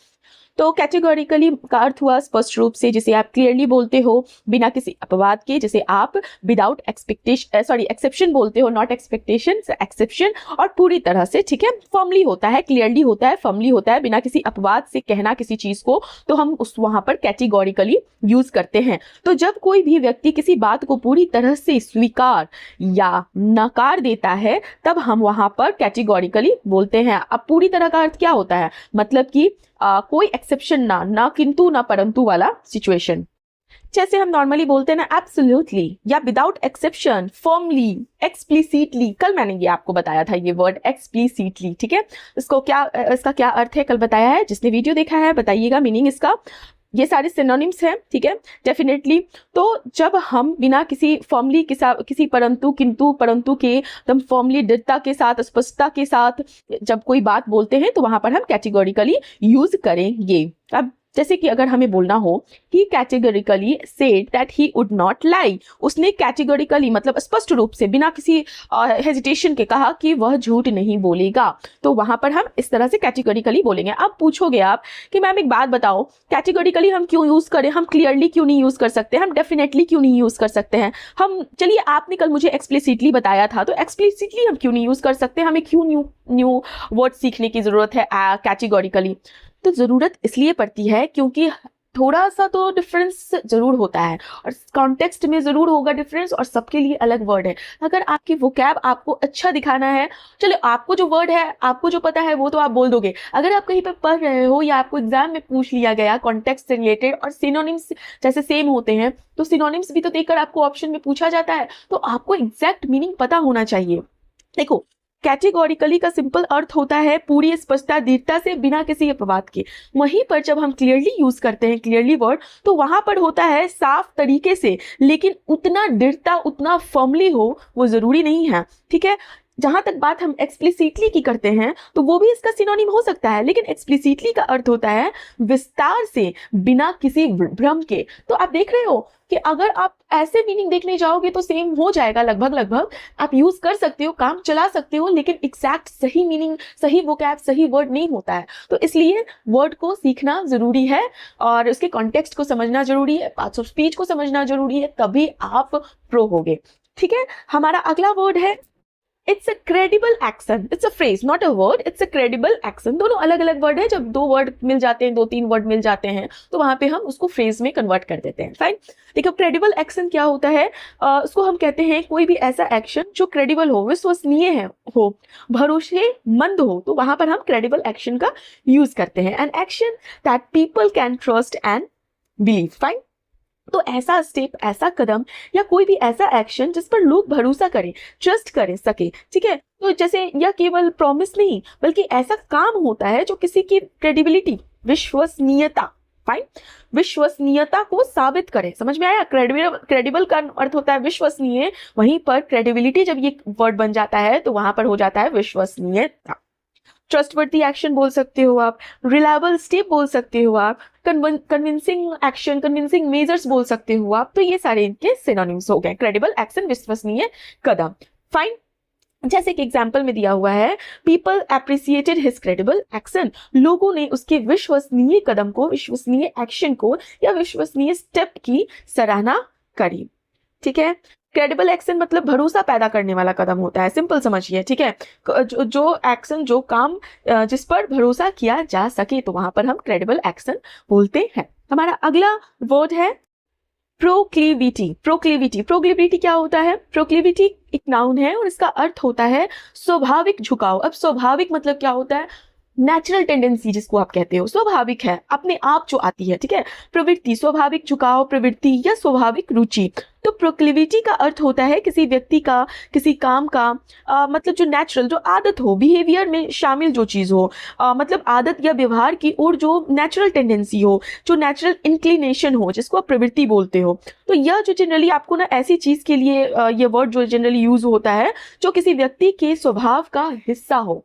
तो कैटेगोरिकली का अर्थ हुआ स्पष्ट रूप से, जिसे आप क्लियरली बोलते हो बिना किसी अपवाद के, जिसे आप विदाउट एक्सेप्शन बोलते हो, नॉट एक्सपेक्टेशन, एक्सेप्शन, और पूरी तरह से, ठीक है। फर्मली होता है, क्लियरली होता है, फर्मली होता है, बिना किसी अपवाद से कहना किसी चीज को, तो हम वहां पर कैटेगोरिकली यूज करते हैं। तो जब कोई भी व्यक्ति किसी बात को पूरी तरह से स्वीकार या नकार देता है तब हम वहां पर कैटेगोरिकली बोलते हैं। अब पूरी तरह का अर्थ क्या होता है, मतलब कि कोई एक्सेप्शन ना किंतु ना परंतु वाला सिचुएशन। जैसे हम नॉर्मली बोलते हैं ना एब्सोल्युटली या विदाउट एक्सेप्शन, फर्मली, एक्सप्लिसिटली। कल मैंने ये आपको बताया था ये वर्ड एक्सप्लिसिटली, ठीक है। इसका क्या अर्थ है कल बताया है, जिसने वीडियो देखा है बताइएगा मीनिंग इसका। ये सारे सिनोनिम्स हैं, ठीक है, डेफिनेटली। तो जब हम बिना किसी फॉर्मली किसी परंतु, किंतु, परंतु के एकदम फॉर्मली, दृढ़ता के साथ, स्पष्टता के साथ जब कोई बात बोलते हैं तो वहां पर हम कैटेगोरिकली यूज करेंगे। अब जैसे कि अगर हमें बोलना हो he categorically said that he would not lie, उसने कैटेगोरिकली मतलब स्पष्ट रूप से बिना किसी हेजिटेशन के कहा कि वह झूठ नहीं बोलेगा, तो वहां पर हम इस तरह से कैटेगोरिकली बोलेंगे। अब पूछोगे आप कि मैम एक बात बताओ, कैटेगोरिकली हम क्यों यूज करें, हम क्लियरली क्यों नहीं यूज कर सकते, हम डेफिनेटली क्यों नहीं यूज कर सकते हैं, हम चलिए आपने कल मुझे एक्सप्लिसिटली बताया था तो एक्सप्लिसिटली हम क्यों नहीं यूज कर सकते, हमें क्यों न्यू वर्ड सीखने की जरूरत है कैटेगोरिकली। तो जरूरत इसलिए पड़ती है क्योंकि थोड़ा सा तो डिफरेंस जरूर होता है और कॉन्टेक्स्ट में जरूर होगा डिफरेंस, और सबके लिए अलग वर्ड है। अगर आपकी वोकैब आपको अच्छा दिखाना है, चलो आपको जो वर्ड है, आपको जो पता है वो तो आप बोल दोगे। अगर आप कहीं पे पढ़ रहे हो या आपको एग्जाम में पूछ लिया गया कॉन्टेक्स्ट से रिलेटेड और सिनोनिम्स जैसे सेम होते हैं, तो सिनोनिम्स भी तो देखकर आपको ऑप्शन में पूछा जाता है, तो आपको एग्जैक्ट मीनिंग पता होना चाहिए। देखो कैटेगोरिकली का सिंपल अर्थ होता है पूरी स्पष्टता, दृढ़ता से, बिना किसी अपवाद के। वहीं पर जब हम क्लियरली यूज करते हैं क्लियरली वर्ड, तो वहां पर होता है साफ तरीके से, लेकिन उतना दृढ़ता, उतना फर्मली हो वो जरूरी नहीं है, ठीक है। जहां तक बात हम एक्सप्लिसिटली की करते हैं तो वो भी इसका सिनोनिम हो सकता है, लेकिन एक्सप्लिसिटली का अर्थ होता है विस्तार से, बिना किसी भ्रम के। तो आप देख रहे हो कि अगर आप ऐसे मीनिंग देखने जाओगे तो सेम हो जाएगा लगभग लगभग, आप यूज कर सकते हो, काम चला सकते हो, लेकिन एग्जैक्ट सही मीनिंग, सही वोकैब, सही वर्ड नहीं होता है। तो इसलिए वर्ड को सीखना जरूरी है और उसके कॉन्टेक्स्ट को समझना जरूरी है, पार्ट्स ऑफ स्पीच को समझना जरूरी है, तभी आप प्रो होगे। ठीक है, हमारा अगला वर्ड है it's a credible action. It's a phrase, not a word, it's a credible action. दोनों अलग अलग वर्ड है, जब दो वर्ड मिल जाते हैं, 2-3 वर्ड मिल जाते हैं, तो वहां पे हम उसको फ्रेज में कन्वर्ट कर देते हैं। फाइन, देखो क्रेडिबल एक्शन क्या होता है, उसको हम कहते हैं कोई भी ऐसा एक्शन जो क्रेडिबल हो, विश्वसनीय है, हो, भरोसेमंद हो, तो वहां पर हम क्रेडिबल एक्शन का यूज करते हैं। An action that people can trust and believe. Fine, तो ऐसा स्टेप, ऐसा कदम या कोई भी ऐसा एक्शन जिस पर लोग भरोसा करें, ट्रस्ट करें सके। ठीक है, तो जैसे यह केवल प्रॉमिस नहीं बल्कि ऐसा काम होता है जो किसी की क्रेडिबिलिटी, विश्वसनीयता, फाइन, विश्वसनीयता को साबित करे। समझ में आया? क्रेडिबल का अर्थ होता है विश्वसनीय, वहीं पर क्रेडिबिलिटी जब ये वर्ड बन जाता है तो वहां पर हो जाता है विश्वसनीयता। ट्रस्टवर्दी एक्शन बोल सकते हो आप, रिलायबल स्टेप बोल सकते हो आप, कन्विंसिंग एक्शन, कन्विंसिंग मेजर्स बोल सकते हो आप। तो ये सारे इनके सिनोनिम्स हो गए, क्रेडिबल एक्शन, विश्वसनीय कदम। फाइन, जैसे कि एग्जाम्पल में दिया हुआ है, people appreciated his credible action. लोगों ने उसके विश्वसनीय कदम को, विश्वसनीय एक्शन को या विश्वसनीय स्टेप की सराहना करी। ठीक है, क्रेडिबल एक्शन मतलब भरोसा पैदा करने वाला कदम होता है, सिंपल समझिए। ठीक है, जो एक्शन, जो काम जिस पर भरोसा किया जा सके, तो वहां पर हम क्रेडिबल एक्शन बोलते हैं। हमारा अगला वर्ड है प्रोक्लिविटी। प्रोक्लिविटी, प्रोक्लिविटी क्या होता है? प्रोक्लिविटी एक नाउन है और इसका अर्थ होता है स्वाभाविक झुकाव। अब स्वाभाविक मतलब क्या होता है? नेचुरल टेंडेंसी जिसको आप कहते हो, स्वाभाविक है, अपने आप जो आती है। ठीक है, प्रवृत्ति, स्वाभाविक झुकाव, प्रवृत्ति या स्वाभाविक रुचि। तो प्रोक्लिविटी का अर्थ होता है किसी व्यक्ति का, किसी काम का मतलब जो नेचुरल, जो आदत हो, बिहेवियर में शामिल जो चीज हो, मतलब आदत या व्यवहार की ओर जो नेचुरल टेंडेंसी हो, जो नेचुरल इंक्लिनेशन हो, जिसको आप प्रवृत्ति बोलते हो। तो यह जो जनरली आपको ना ऐसी चीज के लिए ये वर्ड जो जनरली यूज होता है जो किसी व्यक्ति के स्वभाव का हिस्सा हो,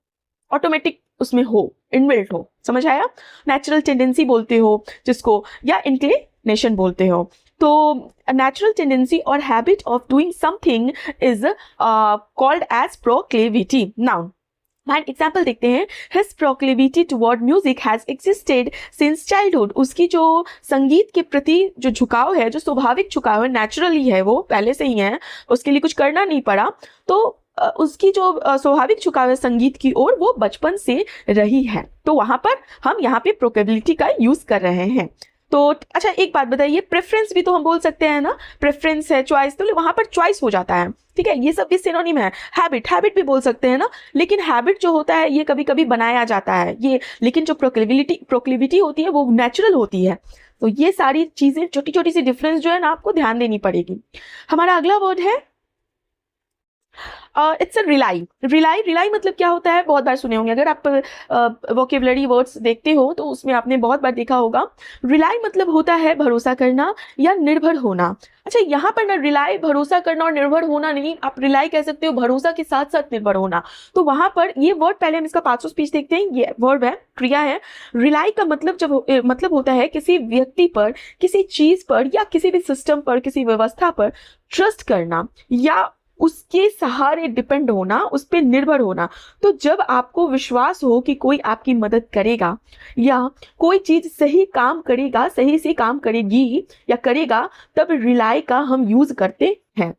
ऑटोमेटिक उसमें हो, इनबिल्ट हो। समझ आया? नेचुरल टेंडेंसी बोलते हो जिसको, या इंक्लिनेशन बोलते हो। तो नेचुरल टेंडेंसी और habit of doing something is called as proclivity. Now and example देखते हैं, his proclivity toward music has existed since childhood. उसकी जो संगीत के प्रति जो झुकाव है, जो स्वाभाविक झुकाव है, नेचुरली है, वो पहले से ही है, उसके लिए कुछ करना नहीं पड़ा। तो उसकी जो स्वाभाविक झुकाव है संगीत की ओर, वो बचपन से रही है। तो वहां पर हम यहाँ पे प्रोक्लिविटी का यूज कर रहे हैं। तो अच्छा, एक बात बताइए, प्रेफरेंस भी तो हम बोल सकते हैं ना, प्रेफरेंस है, चॉइस, तो वहां पर चॉइस हो जाता है। ठीक है, ये सब भी सिनोनिम है। हैबिट, हैबिट भी बोल सकते हैं ना, लेकिन हैबिट जो होता है ये कभी कभी बनाया जाता है ये, लेकिन जो प्रोक्लिविटी होती है वो नेचुरल होती है। तो ये सारी चीजें, छोटी छोटी सी डिफरेंस जो है ना, आपको ध्यान देनी पड़ेगी। हमारा अगला वर्ड है इट्स अ रिलाई। रिलाई मतलब क्या होता है? बहुत बार सुने होंगे, अगर आप वोकेबलरी वर्ड्स देखते हो तो उसमें आपने बहुत बार देखा होगा। रिलाई मतलब होता है भरोसा करना या निर्भर होना। अच्छा, यहाँ पर ना रिलाई, भरोसा करना और निर्भर होना नहीं, आप रिलाई कह सकते हो भरोसा के साथ साथ निर्भर होना। तो वहां पर ये वर्ड, पहले हम इसका पार्ट्स ऑफ स्पीच देखते हैं। ये वर्ब है, क्रिया है। रिलाई का मतलब मतलब होता है किसी व्यक्ति पर, किसी चीज पर या किसी भी सिस्टम पर, किसी व्यवस्था पर ट्रस्ट करना या उसके सहारे डिपेंड होना, उस पर निर्भर होना। तो जब आपको विश्वास हो कि कोई आपकी मदद करेगा या कोई चीज सही काम करेगा, सही से काम करेगी या करेगा, तब रिलाई का हम यूज करते हैं।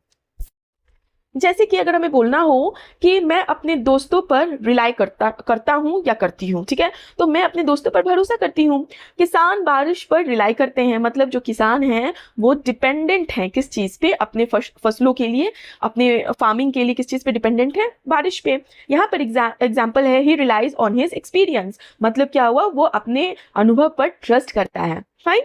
जैसे कि अगर हमें बोलना हो कि मैं अपने दोस्तों पर रिलाई करता हूँ या करती हूँ। ठीक है, तो मैं अपने दोस्तों पर भरोसा करती हूँ। किसान बारिश पर रिलाई करते हैं, मतलब जो किसान हैं वो डिपेंडेंट हैं किस चीज़ पे? अपने फसलों के लिए, अपने फार्मिंग के लिए किस चीज़ पे डिपेंडेंट है? बारिश पे। यहाँ पर एग्जाम्पल है, ही रिलाइज ऑन हिज एक्सपीरियंस। मतलब क्या हुआ? वो अपने अनुभव पर ट्रस्ट करता है। फाइन,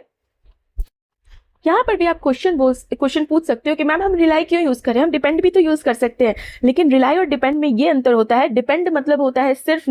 यहाँ पर भी आप क्वेश्चन पूछ सकते हो कि मैम हम रिलाई क्यों यूज करें, हम डिपेंड भी तो यूज कर सकते हैं। लेकिन रिलाई और डिपेंड में ये अंतर होता है, डिपेंड मतलब होता है सिर्फ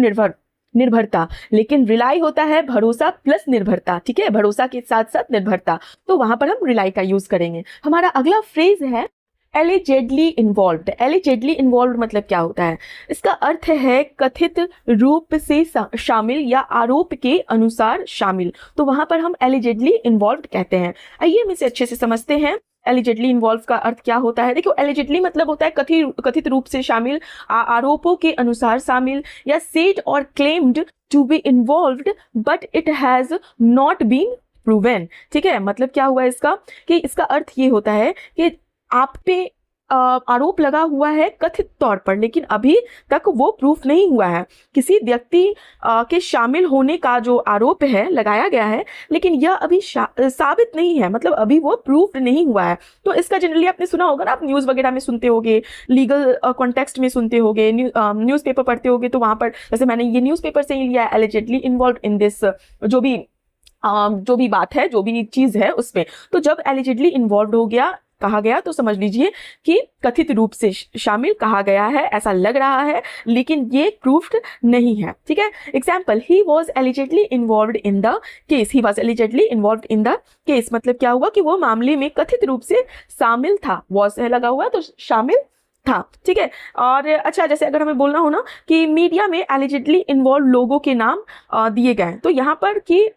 निर्भरता, लेकिन रिलाई होता है भरोसा प्लस निर्भरता। ठीक है, भरोसा के साथ साथ निर्भरता। तो वहां पर हम रिलाई का यूज करेंगे। हमारा अगला फ्रेज है एलिजेडली इन्वॉल्व्ड, एलिजेडली इन्वॉल्व्ड मतलब क्या होता है? इसका अर्थ है कथित रूप से शामिल या आरोप के अनुसार शामिल, तो वहां पर हम एलिजेडली इन्वॉल्व्ड कहते हैं। आइए हम इसे अच्छे से समझते हैं। एलिजेडली इन्वॉल्व का अर्थ क्या होता है? देखो, एलिजेडली मतलब होता है कथित रूप से शामिल, आरोपों के अनुसार शामिल, या सेड और claimed to be involved but it has not been proven. ठीक है, मतलब क्या हुआ इसका, कि इसका अर्थ ये होता है कि आप पे आरोप लगा हुआ है कथित तौर पर, लेकिन अभी तक वो प्रूफ नहीं हुआ है। किसी व्यक्ति के शामिल होने का जो आरोप है लगाया गया है, लेकिन यह अभी साबित नहीं है, मतलब अभी वो प्रूफ नहीं हुआ है। तो इसका जनरली आपने सुना होगा ना, आप न्यूज़ वगैरह में सुनते होगे, लीगल कॉन्टेक्स्ट में सुनते होगे, न्यूज़पेपर पढ़ते होगे, तो वहाँ पर जैसे मैंने ये न्यूज़पेपर से ही लिया, एलिजेडली इन्वॉल्व इन दिस, जो भी बात है, जो भी चीज़ है उसमें। तो जब एलिजेडली इन्वॉल्व हो गया, कहा गया, तो समझ लीजिए कि कथित रूप से शामिल कहा गया है, ऐसा लग रहा है, लेकिन ये प्रूफ्ड नहीं है। ठीक है, example, he was allegedly involve in the case, he was allegedly involve in the case मतलब क्या हुआ कि वो मामले में कथित रूप से शामिल था, वॉज है लगा हुआ तो शामिल था। ठीक है, और अच्छा, जैसे अगर हमें बोलना हो ना कि मीडिया में एलिजेडली इन्वॉल्व लोगों के नाम दिए गए, तो यहाँ पर कि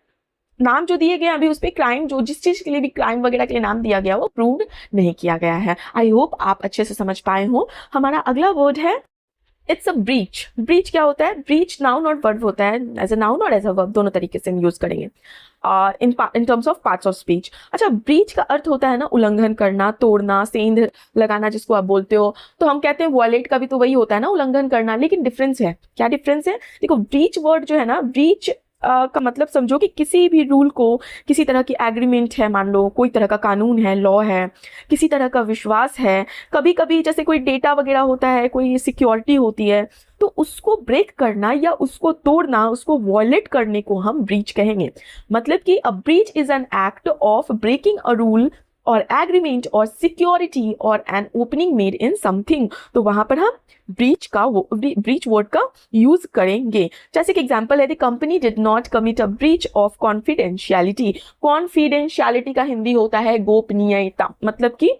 नाम जो दिए गए अभी उस पर क्राइम, जो जिस चीज के लिए भी क्राइम वगैरह के लिए नाम दिया गया वो प्रूव्ड नहीं किया गया है। आई होप आप अच्छे से समझ पाए हो। हमारा अगला वर्ड है इट्स अ ब्रीच। ब्रीच क्या होता है? ब्रीच नाउन और वर्ब होता है, एज अ नाउन और एज अ वर्ब दोनों तरीके से हम यूज करेंगे in terms of parts of speech. अच्छा, ब्रीच का अर्थ होता है ना उल्लंघन करना, तोड़ना, सेंध लगाना जिसको आप बोलते हो, तो हम कहते हैं वॉयलेट का भी तो वही होता है ना, उल्लंघन करना। लेकिन डिफरेंस है, क्या डिफरेंस है? देखो, ब्रीच वर्ड जो है ना, ब्रीच का मतलब समझो कि किसी भी रूल को, किसी तरह की एग्रीमेंट है, मान लो कोई तरह का कानून है, लॉ है, किसी तरह का विश्वास है, कभी कभी जैसे कोई डेटा वगैरह होता है, कोई सिक्योरिटी होती है, तो उसको ब्रेक करना या उसको तोड़ना, उसको वॉयलेट करने को हम ब्रीच कहेंगे। मतलब कि a breach is an act of breaking a rule और एग्रीमेंट और सिक्योरिटी और an opening made in something, तो वहां पर हम ब्रीच वर्ड का यूज करेंगे। जैसे कि एग्जांपल है, the company did not commit a breach of confidentiality. Confidentiality का हिंदी होता है गोपनीयता, मतलब कि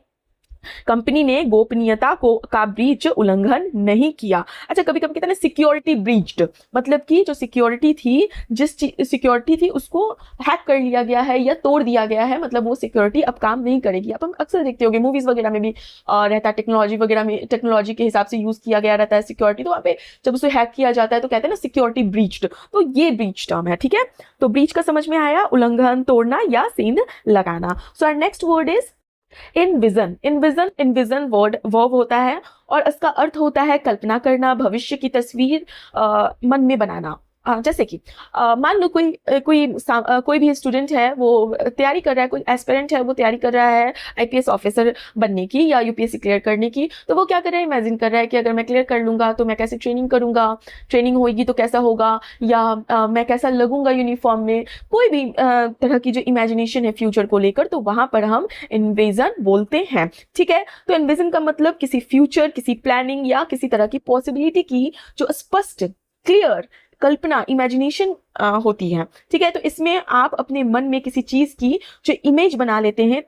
कंपनी ने गोपनीयता का ब्रीच, उल्लंघन नहीं किया। अच्छा, कभी कभी कहते हैं सिक्योरिटी ब्रीच्ड, मतलब कि जो सिक्योरिटी थी, जिस सिक्योरिटी थी उसको हैक कर लिया गया है या तोड़ दिया गया है, मतलब वो सिक्योरिटी अब काम नहीं करेगी। अब हम अक्सर देखते होंगे मूवीज वगैरह में भी रहता है, टेक्नोलॉजी वगैरह में, टेक्नोलॉजी के हिसाब से यूज किया गया रहता है सिक्योरिटी, तो वहाँ पे जब उसे हैक किया जाता है तो कहते हैं ना सिक्योरिटी ब्रीच्ड, तो ये ब्रीच टर्म है। ठीक है, तो ब्रीच का समझ में आया, उल्लंघन, तोड़ना या सेंध लगाना। So our next word is envision. Envision verb होता है और इसका अर्थ होता है कल्पना करना, भविष्य की तस्वीर मन में बनाना। जैसे कि मान लो कोई भी स्टूडेंट है, वो तैयारी कर रहा है, कोई एस्पिरेंट है वो तैयारी कर रहा है आईपीएस ऑफिसर बनने की या यूपीएससी क्लियर करने की, तो वो क्या कर रहा है, इमेजिन कर रहा है कि अगर मैं क्लियर कर लूंगा तो मैं कैसे ट्रेनिंग करूंगा, ट्रेनिंग होगी तो कैसा होगा, या मैं कैसा लगूंगा यूनिफॉर्म में, कोई भी तरह की जो इमेजिनेशन है फ्यूचर को लेकर, तो वहां पर हम इन्विजन बोलते हैं। ठीक है, तो इन्विजन का मतलब किसी फ्यूचर, किसी प्लानिंग या किसी तरह की पॉसिबिलिटी की जो स्पष्ट, क्लियर कल्पना, इमेजिनेशन होती है। ठीक है, तो इसमें आप अपने मन में किसी चीज की जो इमेज बना लेते हैं,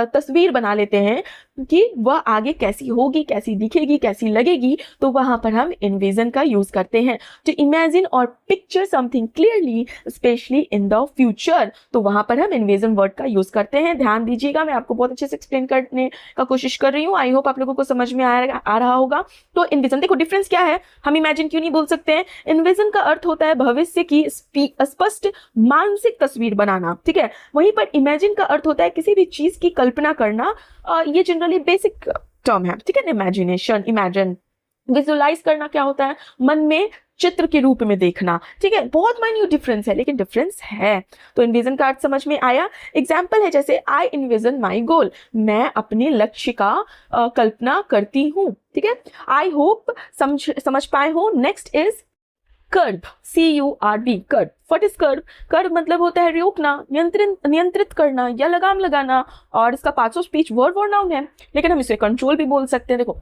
तस्वीर बना लेते हैं कि वह आगे कैसी होगी, कैसी दिखेगी, कैसी लगेगी, तो वहां पर हम इन्विजन का यूज करते हैं। टू इमेजिन और picture something clearly specially in the future, तो वहां पर हम इन्विजन वर्ड का यूज करते हैं। ध्यान दीजिएगा, मैं आपको बहुत अच्छे से एक्सप्लेन करने का कोशिश कर रही हूँ, आई होप आप लोगों को समझ में आ रहा होगा। तो इन्विजन, देखो डिफरेंस क्या है, हम इमेजिन क्यों नहीं बोल सकते हैं? इन्विजन का अर्थ होता है भविष्य की स्पष्ट मानसिक तस्वीर बनाना। ठीक है, वहीं पर इमेजिन का अर्थ होता है किसी भी चीज की कल्पना करना। ये जनरली बेसिक टर्म है। ठीक है, इमेजिनेशन, इमेजिन, विजुअलाइज करना क्या होता है, मन में चित्र के रूप में देखना। ठीक है, बहुत माइन्यूट डिफरेंस है, लेकिन डिफरेंस है। तो इन्विजन का अर्थ समझ में आया। एग्जाम्पल है जैसे आई इन्विजन माई गोल, मैं अपने लक्ष्य का कल्पना करती हूँ। ठीक है, आई होप समझ पाए हो। Next is curb, CURB, curb. What is curb? Curb मतलब होता है रोकना, नियंत्रित करना या लगाम लगाना, और इसका पार्ट्स ऑफ स्पीच वर्ब और नाउन है, लेकिन हम इसे कंट्रोल भी बोल सकते हैं। देखो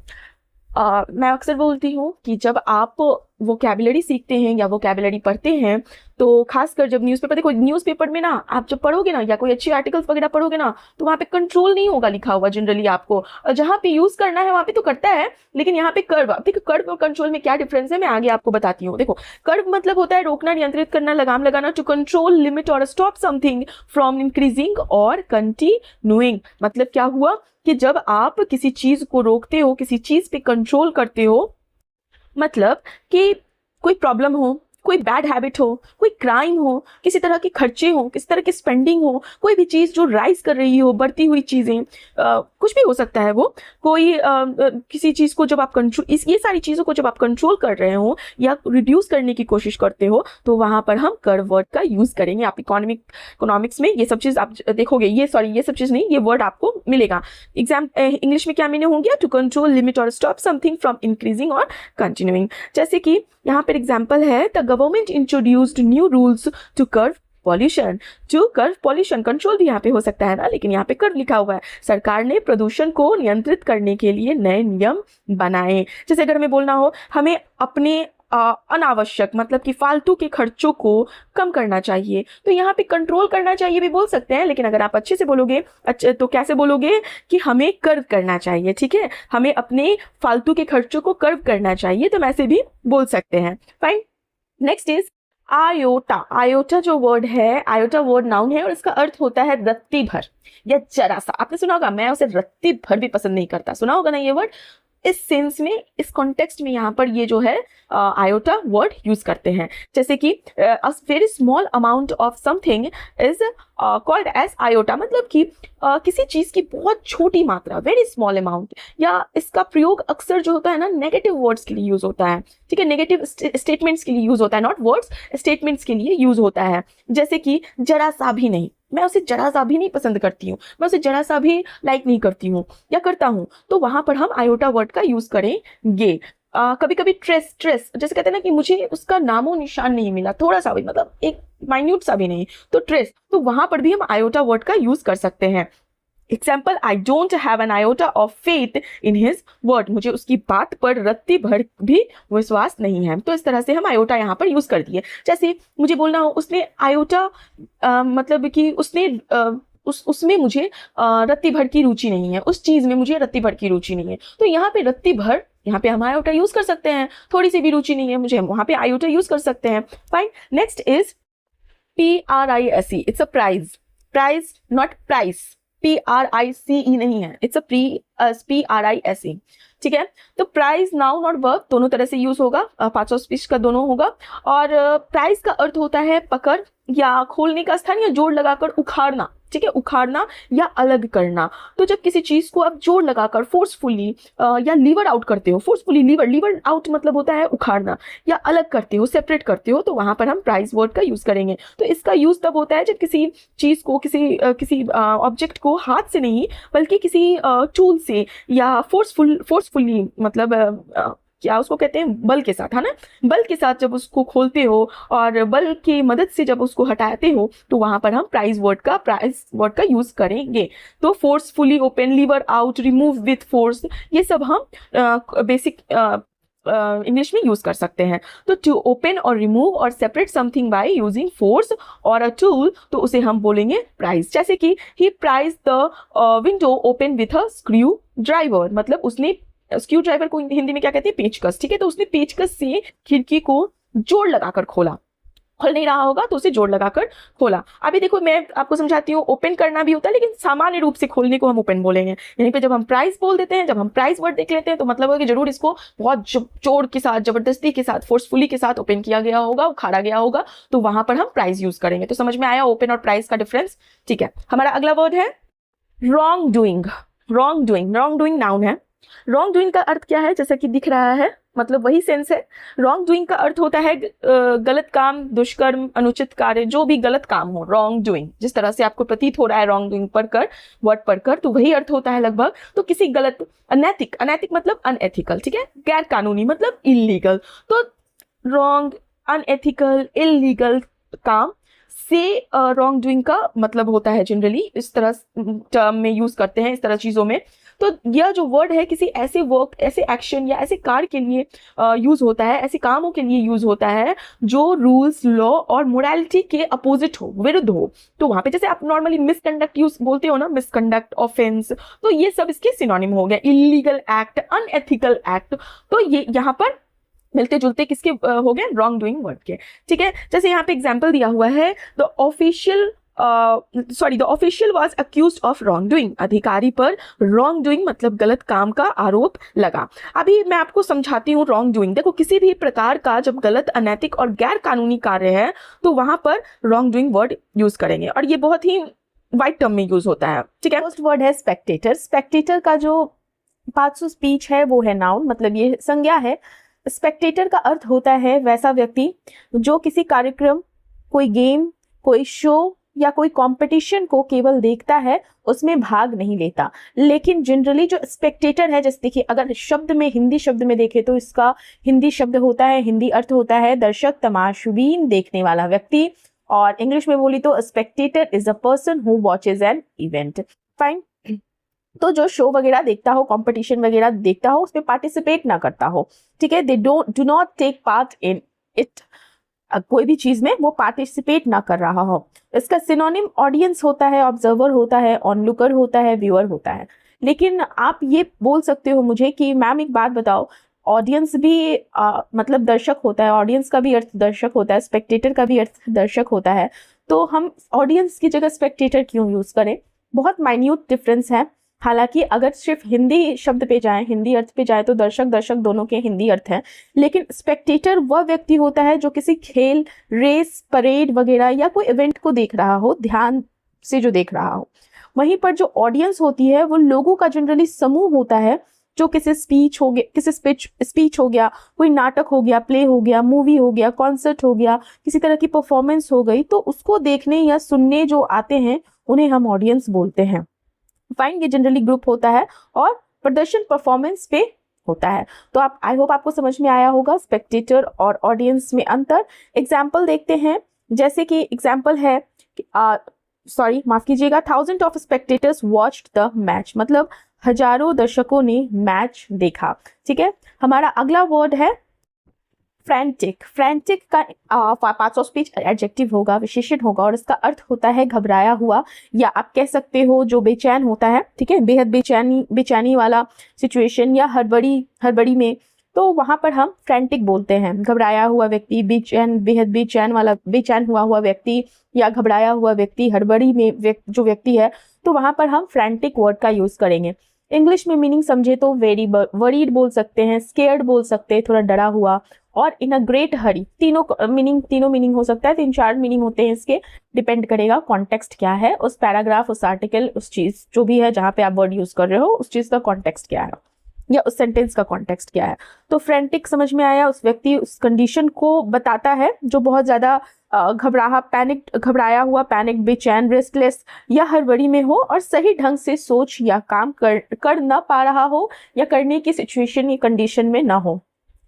मैं अक्सर बोलती हूँ कि जब आप वोकैबुलरी सीखते हैं या वोकैबुलरी पढ़ते हैं, तो खासकर जब न्यूज़पेपर, देखो न्यूज़पेपर में ना आप जब पढ़ोगे ना या कोई अच्छी आर्टिकल्स वगैरह पढ़ोगे ना, तो वहाँ पे कंट्रोल नहीं होगा लिखा हुआ जनरली आपको, जहाँ पे यूज करना है वहाँ पे तो करता है, लेकिन यहाँ पे कर्व, देखो कर्व और कंट्रोल में क्या डिफरेंस है मैं आगे आपको बताती हूँ। देखो कर्व मतलब होता है रोकना, नियंत्रित करना, लगाम लगाना, टू कंट्रोल, लिमिट और स्टॉप समथिंग फ्रॉम इंक्रीजिंग और कंटिन्यूइंग। मतलब क्या हुआ कि जब आप किसी चीज को रोकते हो, किसी चीज पे कंट्रोल करते हो, मतलब कि कोई प्रॉब्लम हो, कोई बैड हैबिट हो, कोई क्राइम हो, किसी तरह के खर्चे हो, किसी तरह की स्पेंडिंग हो, कोई भी चीज़ जो राइज कर रही हो, बढ़ती हुई चीज़ें, कुछ भी हो सकता है वो, कोई किसी चीज़ को जब आप कंट्रोल, ये सारी चीज़ों को जब आप कंट्रोल कर रहे हो या रिड्यूस करने की कोशिश करते हो, तो वहाँ पर हम कर्व वर्ड का यूज़ करेंगे। आप इकोनॉमिक्स में ये सब चीज़ आप देखोगे, ये सब चीज़ नहीं, ये वर्ड आपको मिलेगा। इंग्लिश में क्या मीनिंग हो गया? टू कंट्रोल, लिमिट और स्टॉप समथिंग फ्रॉम इंक्रीजिंग और कंटिन्यूइंग। जैसे कि यहाँ पर एग्जाम्पल है, the government introduced new rules to curb pollution. To curb pollution, control भी यहाँ पे हो सकता है ना, लेकिन यहाँ पे कर्व लिखा हुआ है। सरकार ने प्रदूषण को नियंत्रित करने के लिए नए नियम बनाए। जैसे अगर हमें बोलना हो, हमें अपने अनावश्यक मतलब कि फालतू के खर्चों को कम करना चाहिए, तो यहाँ पे कंट्रोल करना चाहिए भी बोल सकते हैं, लेकिन अगर आप अच्छे से बोलोगे तो कैसे बोलोगे कि हमें कर्व करना चाहिए, ठीक है, हमें अपने फालतू के खर्चों को कर्व करना चाहिए, तो हम ऐसे भी बोल सकते हैं। Fine, next is iota. Iota जो वर्ड है, आयोटा वर्ड नाउन है और इसका अर्थ होता है रत्ती भर या जरा सा। आपने सुना होगा, मैं उसे रत्ती भर भी पसंद नहीं करता, सुना होगा ना ये वर्ड। इस सेंस में, इस कॉन्टेक्स्ट में यहाँ पर ये जो है आयोटा वर्ड यूज करते हैं। जैसे कि a very small amount of something is called as iota, मतलब कि किसी चीज की बहुत छोटी मात्रा, वेरी स्मॉल अमाउंट, या इसका प्रयोग अक्सर जो होता है ना नेगेटिव वर्ड्स के लिए यूज होता है, ठीक है, नेगेटिव स्टेटमेंट्स के लिए यूज होता है, नॉट वर्ड्स, स्टेटमेंट्स के लिए यूज होता है। जैसे कि जरा सा भी नहीं, मैं उसे जरा सा भी नहीं पसंद करती हूँ, मैं उसे जरा सा भी लाइक नहीं करती हूँ या करता हूँ, तो वहां पर हम आयोटा वर्ड का यूज करेंगे। कभी कभी ट्रेस, जैसे कहते हैं ना कि मुझे उसका नामो निशान नहीं मिला, थोड़ा सा भी, मतलब एक माइन्यूट सा भी नहीं, तो ट्रेस, तो वहां पर भी हम आयोटा वर्ड का यूज कर सकते हैं। Example, I don't have an iota of faith in his word, मुझे उसकी बात पर रत्ती भर भी विश्वास नहीं है। तो इस तरह से हम आयोटा यहाँ पर यूज कर दिए। जैसे मुझे बोलना हो, उसने आयोटा मतलब कि उसने उसमें मुझे रत्ती भर की रुचि नहीं है, उस चीज में मुझे रत्ती भर की रुचि नहीं है, तो यहाँ पे रत्ती भर, यहाँ पे हम आयोटा यूज कर सकते हैं। थोड़ी सी भी रुचि नहीं है मुझे, हम वहां पे आयोटा यूज कर सकते हैं। Fine, next is PRISE, it's a prise, prise not price, PRICE नहीं है, इट्स अ PRISE, ठीक है। तो प्राइज नाउन और वर्ब दोनों तरह से यूज होगा, पार्ट्स ऑफ स्पीच का दोनों होगा। और प्राइज का अर्थ होता है पकड़ या खोलने का स्थान या जोड़ लगाकर उखाड़ना, ठीक है, उखाड़ना या अलग करना। तो जब किसी चीज को आप जोड़ लगाकर फोर्सफुली या लीवर आउट करते हो, फोर्सफुली लीवर आउट मतलब होता है उखाड़ना, या अलग करते हो, सेपरेट करते हो, तो वहां पर हम प्राइस वर्ड का यूज करेंगे। तो इसका यूज तब होता है जब किसी चीज को, किसी ऑब्जेक्ट को हाथ से नहीं बल्कि किसी टूल से या फोर्सफुली मतलब क्या उसको कहते हैं, बल के साथ, है ना, बल के साथ जब उसको खोलते हो और बल की मदद से जब उसको हटाते हो, तो वहां पर हम प्राइस वर्ड का यूज करेंगे। तो forcefully open, lever out, remove with force, ये सब हम बेसिक इंग्लिश में यूज कर सकते हैं। तो टू ओपन और रिमूव और separate something by using force और अ टूल, तो उसे हम बोलेंगे प्राइस। जैसे कि he prise the window open with a screwdriver, मतलब उसने, स्क्रू ड्राइवर को हिंदी में क्या कहते हैं, पेचकस, ठीक है, तो उसने पेचकस से खिड़की को जोड़ लगाकर खोला, खुल नहीं रहा होगा तो उसे जोड़ लगाकर खोला। अभी देखो मैं आपको समझाती हूँ, ओपन करना भी होता है, लेकिन सामान्य रूप से खोलने को हम ओपन बोलेंगे। यहीं पे जब हम प्राइस बोल देते हैं, जब हम प्राइस वर्ड देख लेते हैं, तो मतलब है कि जरूर इसको बहुत जोर के साथ, जबरदस्ती के साथ, फोर्सफुली के साथ ओपन किया गया होगा, उखाड़ा गया होगा, तो वहां पर हम प्राइस यूज करेंगे। तो समझ में आया ओपन और प्राइस का डिफरेंस, ठीक है। हमारा अगला वर्ड है wrong doing. Wrong doing noun है। रॉन्ग डूइंग का अर्थ क्या है, जैसा कि दिख रहा है, मतलब वही सेंस है। रॉन्ग डूइंग का अर्थ होता है गलत काम, दुष्कर्म, अनुचित कार्य, जो भी गलत काम हो, रॉन्ग डूइंग। जिस तरह से आपको प्रतीत हो रहा है रॉन्ग डूइंग पढ़कर, वर्ड पढ़कर, तो वही अर्थ होता है लगभग। तो किसी गलत, अनैतिक, अनैतिक मतलब अनएथिकल, ठीक है, गैर कानूनी मतलब इलीगल। तो रॉन्ग, अनएथिकल, इलीगल काम से रॉन्ग डूइंग का मतलब होता है जनरली, इस तरह टर्म में यूज करते हैं, इस तरह चीजों में। तो यह जो वर्ड है किसी ऐसे वर्क, ऐसे एक्शन या ऐसे कार्य के लिए यूज होता है, ऐसे कामों के लिए यूज होता है जो रूल्स, लॉ और मोरालिटी के अपोजिट हो, विरुद्ध हो। तो वहां पे जैसे आप नॉर्मली मिसकंडक्ट यूज बोलते हो ना, मिसकंडक्ट, ऑफेंस, तो ये सब इसके सिनोनिम हो गया। इलीगल एक्ट, अनएथिकल एक्ट, तो ये यहाँ पर मिलते जुलते किसके हो गए, रॉन्ग डूइंग वर्ड के। ठीक है, जैसे यहाँ पे एग्जाम्पल दिया हुआ है, the official was accuse of wrong doing, अधिकारी पर रॉन्ग डूइंग मतलब गलत काम का आरोप लगा। अभी मैं आपको समझाती हूँ रॉन्ग डूइंग। देखो, किसी भी प्रकार का जब गलत, अनैतिक और गैर कानूनी कार्य है तो वहां पर रॉन्ग डूइंग वर्ड यूज करेंगे, और ये बहुत ही वाइड टर्म में यूज होता है। ठीक है, फर्स्ट वर्ड है स्पेक्टेटर। स्पेक्टेटर का जो पार्ट्स ऑफ स्पीच है वो है नाउन, मतलब ये संज्ञा है। स्पेक्टेटर का अर्थ होता है वैसा व्यक्ति जो किसी कार्यक्रम, कोई गेम, कोई शो या कोई कंपटीशन को केवल देखता है, उसमें भाग नहीं लेता। लेकिन जनरली जो स्पेक्टेटर है, जैसे देखिए अगर शब्द में, हिंदी शब्द में देखें तो इसका हिंदी शब्द होता है, हिंदी अर्थ होता है दर्शक, तमाशबीन, देखने वाला व्यक्ति। और इंग्लिश में बोली तो Spectator is a person who watches an event. Fine. तो जो शो वगैरह देखता हो, कंपटीशन वगैरह देखता हो, उसमें पार्टिसिपेट ना करता हो, ठीक है, they do not take part in it, कोई भी चीज में वो पार्टिसिपेट ना कर रहा हो। इसका सिनोनिम ऑडियंस होता है, ऑब्जर्वर होता है, ऑनलुकर होता है, व्यूअर होता है। लेकिन आप ये बोल सकते हो मुझे कि मैम एक बात बताओ, ऑडियंस भी मतलब दर्शक होता है, ऑडियंस का भी अर्थ दर्शक होता है, स्पेक्टेटर का भी अर्थ दर्शक होता है, तो हम ऑडियंस की जगह स्पेक्टेटर क्यों यूज करें? बहुत माइन्यूट डिफरेंस है। हालांकि अगर सिर्फ हिंदी शब्द पे जाएं, हिंदी अर्थ पे जाए तो दर्शक दर्शक दोनों के हिंदी अर्थ हैं, लेकिन स्पेक्टेटर वह व्यक्ति होता है जो किसी खेल, रेस, परेड वगैरह या कोई इवेंट को देख रहा हो, ध्यान से जो देख रहा हो। वहीं पर जो ऑडियंस होती है वो लोगों का जनरली समूह होता है, जो किसी स्पीच हो गया, स्पीच हो गया, कोई नाटक हो गया, प्ले हो गया, मूवी हो गया, कॉन्सर्ट हो गया, किसी तरह की परफॉर्मेंस हो गई, तो उसको देखने या सुनने जो आते हैं उन्हें हम ऑडियंस बोलते हैं। फाइन, ये जनरली ग्रुप होता है और प्रदर्शन परफॉर्मेंस पे होता है। तो आप, आई होप आपको समझ में आया होगा स्पेक्टेटर और ऑडियंस में अंतर। एग्जाम्पल देखते हैं, जैसे कि एग्जाम्पल है, माफ कीजिएगा, 1000 of spectators watched the match, मतलब हजारों दर्शकों ने मैच देखा। ठीक है, हमारा अगला वर्ड है फ्रैंटिक। फ्रैंटिक का पार्ट्स ऑफ स्पीच एडजेक्टिव होगा, विशेषण होगा, और इसका अर्थ होता है घबराया हुआ, या आप कह सकते हो जो बेचैन होता है। ठीक है, बेहद बेचैनी वाला सिचुएशन या हड़बड़ी में, तो वहां पर हम फ्रैंटिक बोलते हैं। घबराया हुआ व्यक्ति, बेचैन, बेहद बेचैन हुआ व्यक्ति या घबराया हुआ व्यक्ति, हड़बड़ी में जो व्यक्ति है, तो वहां पर हम फ्रैंटिक वर्ड का यूज करेंगे। इंग्लिश में मीनिंग समझे तो वेरी वरीड बोल सकते हैं, स्केयर्ड बोल सकते हैं, थोड़ा डरा हुआ, और इन अ ग्रेट हरी। तीनों मीनिंग हो सकता है, 3-4 मीनिंग होते हैं इसके, डिपेंड करेगा कॉन्टेक्स्ट क्या है, उस पैराग्राफ, उस आर्टिकल, उस चीज जो भी है जहाँ पे आप वर्ड यूज कर रहे हो, उस चीज का कॉन्टेक्स्ट क्या है या उस सेंटेंस का कॉन्टेक्स्ट क्या है। तो फ्रैंटिक समझ में आया, उस व्यक्ति, उस कंडीशन को बताता है जो बहुत ज्यादा घबराया हुआ, पैनिक, बेचैन, रेस्टलेस या हड़बड़ी में हो और सही ढंग से सोच या काम कर ना पा रहा हो या करने की सिचुएशन या कंडीशन में ना हो,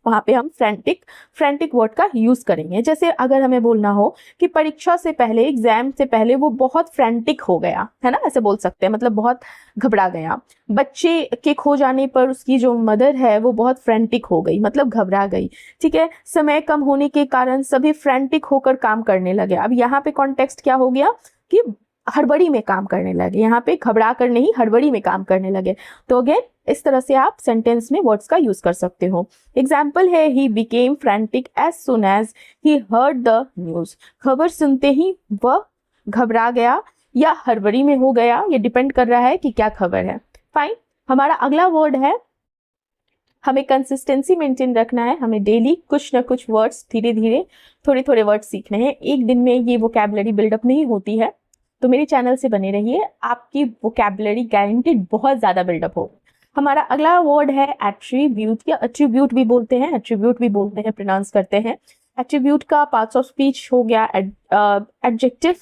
वहां पे हम फ्रैंटिक वर्ड का यूज करेंगे। जैसे अगर हमें बोलना हो कि परीक्षा से पहले, एग्जाम से पहले वो बहुत फ्रैंटिक हो गया है ना, ऐसे बोल सकते हैं, मतलब बहुत घबरा गया। बच्चे के खो जाने पर उसकी जो मदर है वो बहुत फ्रैंटिक हो गई, मतलब घबरा गई। ठीक है, समय कम होने के कारण सभी फ्रैंटिक होकर काम करने लगे। अब यहाँ पे कॉन्टेक्स्ट क्या हो गया कि हड़बड़ी में काम करने लगे, यहाँ पे घबरा कर नहीं, हड़बड़ी में काम करने लगे। तो अगेन इस तरह से आप सेंटेंस में वर्ड्स का यूज कर सकते हो। एग्जाम्पल है, he became frantic as soon as he heard the news. खबर सुनते ही वह घबरा गया या हड़बड़ी में हो गया, ये डिपेंड कर रहा है कि क्या खबर है। फाइन, हमारा अगला वर्ड है, हमें कंसिस्टेंसी मेंटेन रखना है, हमें डेली कुछ ना कुछ वर्ड्स, धीरे धीरे थोड़े वर्ड्स सीखने हैं। एक दिन में ये वोकैबुलरी बिल्डअप नहीं होती है, तो मेरे चैनल से बने रहिए, आपकी वोकैबुलरी गारंटीड बहुत ज्यादा बिल्डअप हो। हमारा अगला वर्ड है एट्रीब्यूट, या एट्रीब्यूट भी बोलते हैं, प्रोनाउंस करते हैं। एट्रीब्यूट का पार्ट्स ऑफ स्पीच हो गया एडजेक्टिव,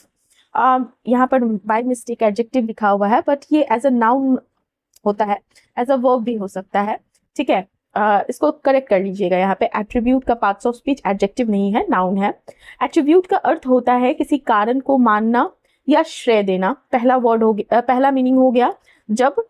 यहाँ पर बाय मिस्टेक एडजेक्टिव लिखा हुआ है, बट ये एज अ नाउन होता है, एज अ वर्ब भी हो सकता है। ठीक है, इसको करेक्ट कर लीजिएगा, यहाँ पे एट्रीब्यूट का पार्ट्स ऑफ स्पीच एडजेक्टिव नहीं है, नाउन है। एट्रीब्यूट का अर्थ होता है किसी कारण को मानना या श्रेय देना। पहला मीनिंग हो गया जब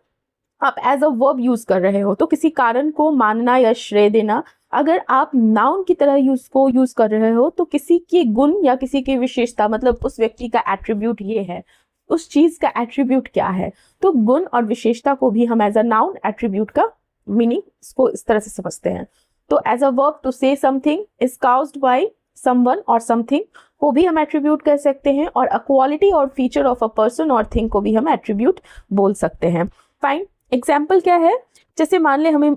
आप एज अ वर्ब यूज कर रहे हो, तो किसी कारण को मानना या श्रेय देना। अगर आप नाउन की तरह यूज कर रहे हो तो किसी की गुण या किसी की विशेषता, मतलब उस व्यक्ति का एट्रीब्यूट ये है, उस चीज का एट्रीब्यूट क्या है, तो गुण और विशेषता को भी हम एज अ नाउन एट्रीब्यूट का मीनिंग को इस तरह से समझते हैं। तो as a verb to say something is caused by someone और समथिंग को भी हम एट्रीब्यूट कर सकते हैं, और अ क्वालिटी और फीचर ऑफ अ पर्सन और थिंग को भी हम एट्रीब्यूट बोल सकते हैं। फाइन, एग्जाम्पल क्या है, जैसे मान ले हमें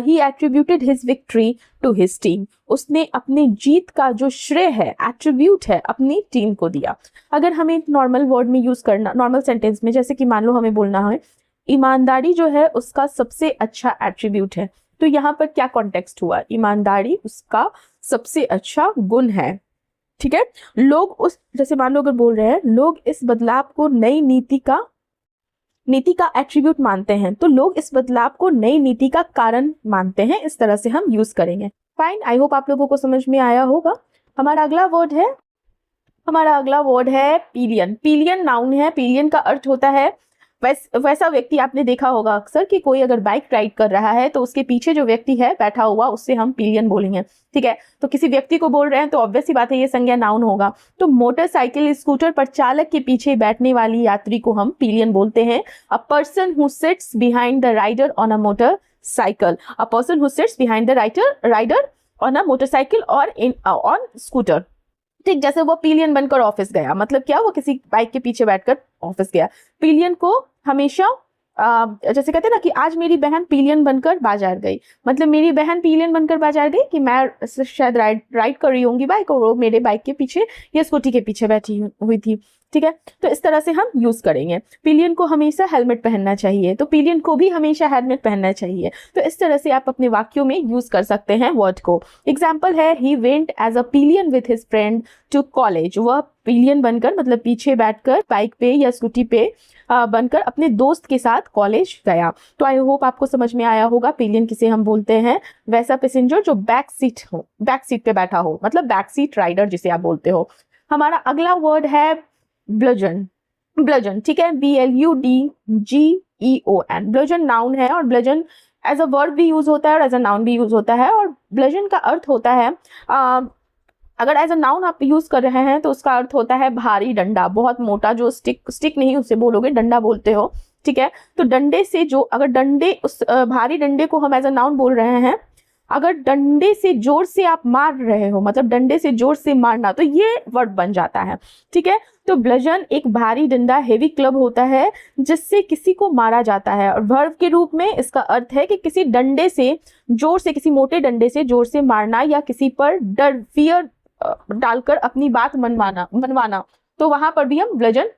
he attributed his victory to his team, उसने अपनी जीत का जो श्रेय है, एट्रीब्यूट है, अपनी टीम को दिया। अगर हमें नॉर्मल वर्ड में यूज करना, नॉर्मल सेंटेंस में, जैसे कि मान लो हमें बोलना है ईमानदारी जो है उसका सबसे अच्छा एट्रीब्यूट है, तो यहाँ पर क्या कॉन्टेक्स्ट हुआ, ईमानदारी उसका सबसे अच्छा गुण है। ठीक है, लोग उस, जैसे मान लो अगर बोल रहे हैं लोग इस बदलाव को नई नीति का एट्रीब्यूट मानते हैं, तो लोग इस बदलाव को नई नीति का कारण मानते हैं, इस तरह से हम यूज करेंगे। फाइन, आई होप आप लोगों को समझ में आया होगा। हमारा अगला वर्ड है पिलियन। पिलियन नाउन है। पिलियन का अर्थ होता है वैसा व्यक्ति, आपने देखा होगा अक्सर कि कोई अगर बाइक राइड कर रहा है तो उसके पीछे जो व्यक्ति है बैठा हुआ, उससे हम पिलियन बोलेंगे। ठीक है, तो किसी व्यक्ति को बोल रहे हैं तो ऑब्वियस सी बात है ये संज्ञा नाउन होगा। तो मोटरसाइकिल स्कूटर पर चालक के पीछे बैठने वाली यात्री को हम पिलियन बोलते हैं। A person who sits behind the rider on a motorcycle, a person who sits behind the rider on a motorcycle और ऑन स्कूटर। ठीक, जैसे वो पिलियन बनकर ऑफिस गया, मतलब क्या, वो किसी बाइक के पीछे बैठकर ऑफिस गया। पिलियन को हमेशा जैसे कहते हैं ना कि आज मेरी बहन पिलियन बनकर बाजार गई, मतलब मेरी बहन पिलियन बनकर बाजार गई कि मैं शायद राइड कर रही होंगी बाइक और वो मेरे बाइक के पीछे या स्कूटी के पीछे बैठी हुई थी। ठीक है, तो इस तरह से हम यूज करेंगे। पिलियन को हमेशा हेलमेट पहनना चाहिए, तो पिलियन को भी हमेशा हेलमेट पहनना चाहिए। तो इस तरह से आप अपने वाक्यों में यूज कर सकते हैं वर्ड को। एग्जाम्पल है, he went as a pillion with his friend to college, वह पिलियन बनकर, मतलब पीछे बैठकर बाइक पे या स्कूटी पे बनकर अपने दोस्त के साथ कॉलेज गया। तो आई होप आपको समझ में आया होगा। पिलियन किसे हम बोलते हैं, वैसा पैसेंजर जो बैक सीट पे बैठा हो, मतलब बैक सीट राइडर जिसे आप बोलते हो। हमारा अगला वर्ड है ब्लजन। ठीक है, BLUDGEON। ब्लजन नाउन है, और ब्लजन एज अ वर्ड भी यूज होता है और एज अ नाउन भी यूज होता है। और ब्लजन का अर्थ होता है, अगर एज अ नाउन आप यूज कर रहे हैं तो उसका अर्थ होता है भारी डंडा, बहुत मोटा, जो स्टिक नहीं उससे बोलोगे, डंडा बोलते हो। ठीक है, तो डंडे से जो, अगर डंडे उस भारी डंडे को हम एज अ नाउन बोल रहे हैं, अगर डंडे से जोर से आप मार रहे हो, मतलब डंडे से जोर से मारना, तो ये वर्ड बन जाता है। ठीक है, तो ब्लजन एक भारी डंडा, हेवी क्लब होता है जिससे किसी को मारा जाता है, और वर्ब के रूप में इसका अर्थ है कि किसी डंडे से जोर से, किसी मोटे डंडे से जोर से मारना, या किसी पर डर, फियर डालकर अपनी बात मनवाना, तो वहां पर भी हम ब्लजन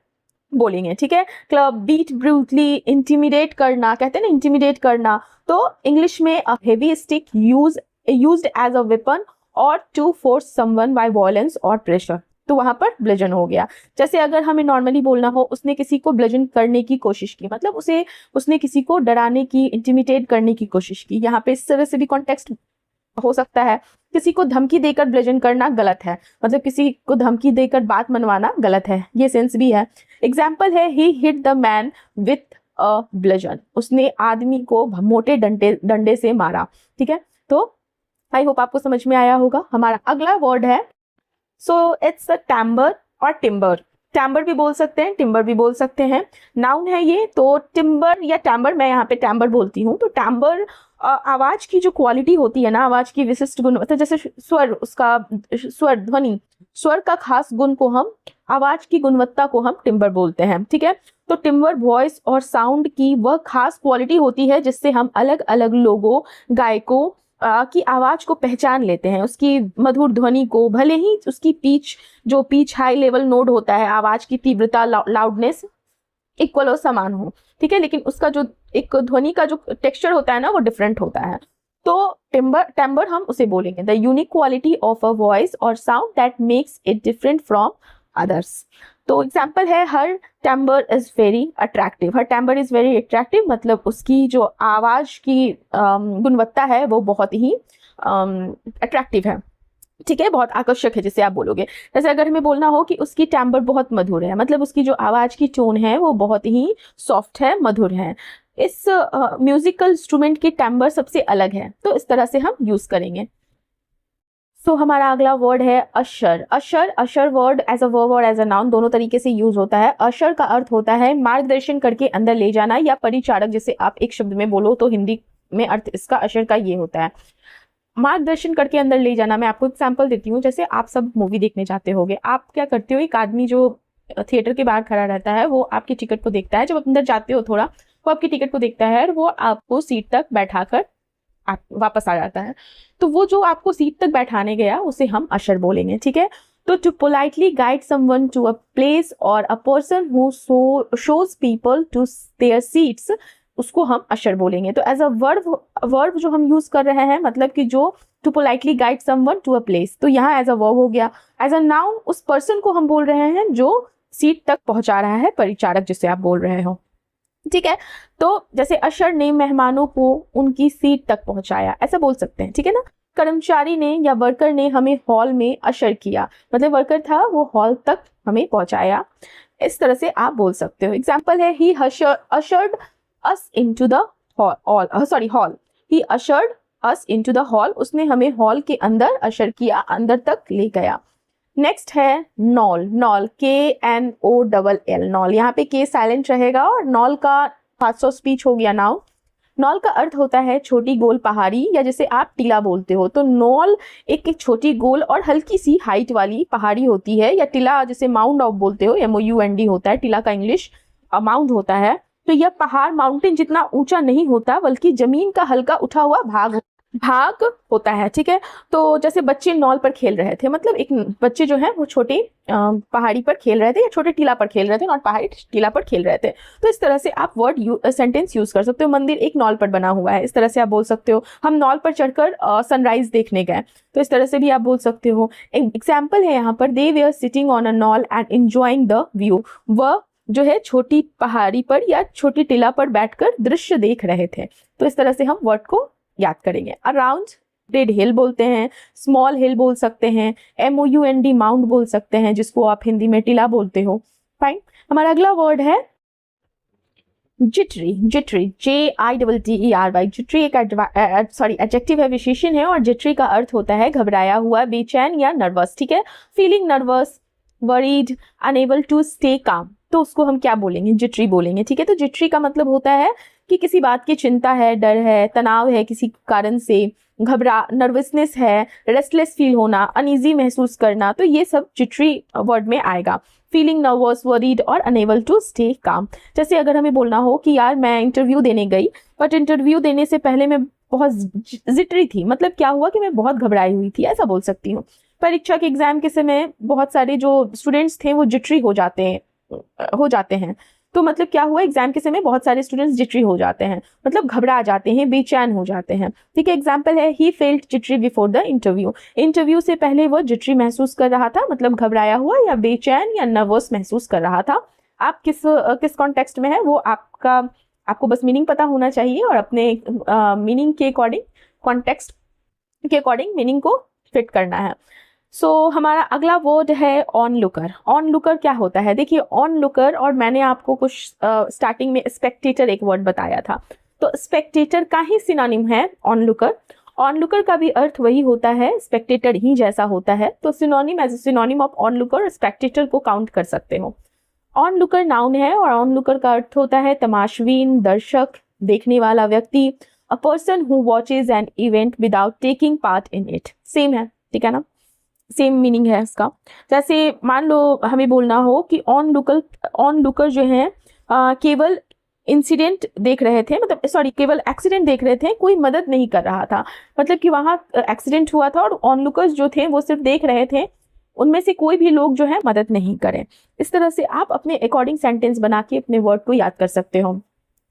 बोलेंगे। ठीक है, क्लब, बीट ब्रूटली, इंटिमिडेट करना, कहते हैं ना इंटिमिडेट करना, तो इंग्लिश में a heavy stick used as a weapon और to force someone by violence और प्रेशर, तो वहां पर ब्लजन हो गया। जैसे अगर हमें नॉर्मली बोलना हो, उसने किसी को ब्लजन करने की कोशिश की, मतलब उसने किसी को डराने की, इंटिमिडेट करने की कोशिश की। यहाँ पे इस तरह से भी कॉन्टेक्स्ट हो सकता है, किसी को धमकी देकर ब्लजन करना गलत है, मतलब किसी को धमकी देकर बात मनवाना गलत है, ये सेंस भी है। एग्जाम्पल है, he hit the man with a bludgeon, उसने आदमी को मोटे डंडे से मारा। ठीक है, तो आई होप आपको समझ में आया होगा। हमारा अगला वर्ड है, सो इट्स अ टैम्बर और टिम्बर। टैम्बर भी बोल सकते हैं, टिम्बर भी बोल सकते हैं, नाउन है ये। तो टिम्बर या टैम्बर, मैं यहाँ पे टैम्बर बोलती हूँ। तो टैम्बर आवाज की जो क्वालिटी होती है ना, आवाज की विशिष्ट गुणवत्ता, जैसे स्वर, उसका स्वर, ध्वनि, स्वर का खास गुण को हम, आवाज की गुणवत्ता को हम टिम्बर बोलते हैं। ठीक है, तो टिम्बर वॉइस और साउंड की वह खास क्वालिटी होती है जिससे हम अलग अलग लोगों, गायकों की आवाज को पहचान लेते हैं, उसकी मधुर ध्वनि को, भले ही उसकी पिच हाई लेवल नोड होता है, आवाज की तीव्रता, लाउडनेस इक्वल और समान हो। ठीक है, लेकिन उसका जो एक ध्वनि का जो टेक्सचर होता है ना, वो डिफरेंट होता है। तो टिम्बर हम उसे बोलेंगे, the unique quality of a voice और sound that makes it different from others. तो एग्जाम्पल है, her timbre is very attractive. Her timbre is very attractive, मतलब उसकी जो आवाज की गुणवत्ता है वो बहुत ही अट्रैक्टिव है। ठीक है, बहुत आकर्षक है जिसे आप बोलोगे। जैसे अगर हमें बोलना हो कि उसकी टैम्बर बहुत मधुर है, मतलब उसकी जो आवाज की टोन है वो बहुत ही सॉफ्ट है, मधुर है। इस म्यूजिकल इंस्ट्रूमेंट की टेम्बर सबसे अलग है, तो इस तरह से हम यूज करेंगे। सो हमारा अगला वर्ड है अशर। अशर वर्ड एज अ वर्ब और एज अ नाउन दोनों तरीके से यूज होता है। अशर का अर्थ होता है मार्गदर्शन करके अंदर ले जाना या परिचारक, जैसे आप एक शब्द में बोलो तो हिंदी में अर्थ इसका अशर का ये होता है, मार्गदर्शन करके अंदर ले जाना। मैं आपको एग्जांपल देती हूँ, जैसे आप सब मूवी देखने जाते होगे, आप क्या करते हो, एक आदमी जो थिएटर के बाहर खड़ा रहता है वो आपकी टिकट को देखता है, जब अंदर जाते हो थोड़ा वो आपकी टिकट को देखता है और वो आपको सीट तक बैठाकर आप वापस आ जाता है। तो वो जो आपको सीट तक बैठाने गया उसे हम अशर बोलेंगे, ठीक है। तो to politely guide someone to a place और a person who shows people to their seats, उसको हम अशर बोलेंगे। तो एज अ वर्ब जो हम यूज कर रहे हैं, मतलब कि जो to politely guide someone to a place, तो यहाँ एज अ वर्ब हो गया। एज अ नाउन उस पर्सन को हम बोल रहे हैं जो सीट तक पहुंचा रहा है, परिचारक जिसे आप बोल रहे हो, ठीक है। तो जैसे अशर ने मेहमानों को उनकी सीट तक पहुंचाया, ऐसा बोल सकते हैं, ठीक है ना। कर्मचारी ने या वर्कर ने हमें हॉल में अशर किया, मतलब वर्कर था वो हॉल तक हमें पहुंचाया, इस तरह से आप बोल सकते हो। एग्जाम्पल है he ushered us into the hall. He ushered us into the hall, उसने हमें हॉल के अंदर अशर किया, अंदर तक ले गया। नेक्स्ट है नॉल। नॉल KNOLL, नॉल, यहाँ पे के साइलेंट रहेगा और नॉल का पार्ट्स ऑफ स्पीच हो गया नाउन। नॉल का अर्थ होता है छोटी गोल पहाड़ी, या जैसे आप टीला बोलते हो, तो नॉल एक छोटी गोल और हल्की सी हाइट वाली पहाड़ी होती है, या टीला जैसे माउंड आप बोलते हो, MOUND होता है, टीला का इंग्लिश माउंड होता है। तो यह पहाड़ माउंटेन जितना ऊंचा नहीं होता, बल्कि जमीन का हल्का उठा हुआ भाग होता है, ठीक है। तो जैसे बच्चे नॉल पर खेल रहे थे, मतलब एक बच्चे जो है वो छोटे पहाड़ी पर खेल रहे थे या छोटे टीला पर खेल रहे थे, नॉट पहाड़ी, टीला पर खेल रहे थे। तो इस तरह से आप सेंटेंस यूज कर सकते हो। मंदिर एक नॉल पर बना हुआ है, इस तरह से आप बोल सकते हो। हम नॉल पर चढ़कर सनराइज देखने गए, तो इस तरह से भी आप बोल सकते हो। एग्जाम्पल है यहाँ पर, they were sitting on a knoll and enjoying the view, वह जो है छोटी पहाड़ी पर या छोटी टीला पर बैठकर दृश्य देख रहे थे। तो इस तरह से हम वर्ड को याद करेंगे। अराउंड डेड हिल बोलते हैं, स्मॉल हिल बोल सकते हैं, MOUND माउंट बोल सकते हैं, जिसको आप हिंदी में टीला बोलते हो। फाइन। हमारा अगला वर्ड है जिटरी। Jittery JITTERY। जिटरी एक एडजेक्टिव है, विशेषण है, और जिटरी का अर्थ होता है घबराया हुआ, बेचैन या नर्वस, ठीक है। Feeling nervous, worried, unable to stay calm, तो उसको हम क्या बोलेंगे, जिटरी बोलेंगे, ठीक है। तो जिटरी का मतलब होता है कि किसी बात की चिंता है, डर है, तनाव है किसी कारण से, नर्वसनेस है, रेस्टलेस फील होना, अनईजी महसूस करना, तो ये सब जिटरी वर्ड में आएगा। फीलिंग नर्वस, वरीड और अनेबल टू स्टे काम। जैसे अगर हमें बोलना हो कि यार मैं इंटरव्यू देने गई, बट इंटरव्यू देने से पहले मैं बहुत जिटरी थी, मतलब क्या हुआ कि मैं बहुत घबराई हुई थी, ऐसा बोल सकती हूँ। परीक्षा के एग्जाम के समय बहुत सारे जो स्टूडेंट्स थे वो जिटरी हो जाते हैं। तो मतलब क्या हुआ, एग्जाम के समय बहुत सारे स्टूडेंट्स जिटरी हो जाते हैं, मतलब घबरा जाते हैं, बेचैन हो जाते हैं, ठीक है। एग्जाम्पल है he felt jittery before the interview. Interview से पहले वो जिटरी महसूस कर रहा था, मतलब घबराया हुआ या बेचैन या नर्वस महसूस कर रहा था। आप किस कॉन्टेक्स्ट में है वो आपको बस मीनिंग पता होना चाहिए, और अपने मीनिंग के अकॉर्डिंग, कॉन्टेक्स्ट के अकॉर्डिंग मीनिंग को फिट करना है। सो हमारा अगला वर्ड है ऑन लुकर। ऑन लुकर क्या होता है, देखिए ऑन लुकर, और मैंने आपको कुछ स्टार्टिंग में स्पेक्टेटर एक वर्ड बताया था, तो स्पेक्टेटर का ही सिनोनिम है ऑन लुकर। ऑन लुकर का भी अर्थ वही होता है, स्पेक्टेटर ही जैसा होता है, तो synonym as a synonym of onlooker spectator को काउंट कर सकते हो। ऑन लुकर नाउन है, और ऑन लुकर का अर्थ होता है तमाशबीन, दर्शक, देखने वाला व्यक्ति, अ person who watches an event without taking part in it. Same है, ठीक है ना, सेम मीनिंग है इसका। जैसे मान लो हमें बोलना हो कि ऑन लुकर जो है केवल इंसिडेंट देख रहे थे, मतलब केवल एक्सीडेंट देख रहे थे, कोई मदद नहीं कर रहा था, मतलब कि वहाँ एक्सीडेंट हुआ था और ऑन लुकर्स जो थे वो सिर्फ देख रहे थे, उनमें से कोई भी लोग जो है मदद नहीं करें। इस तरह से आप अपने अकॉर्डिंग सेंटेंस बना के अपने वर्ड को याद कर सकते हो।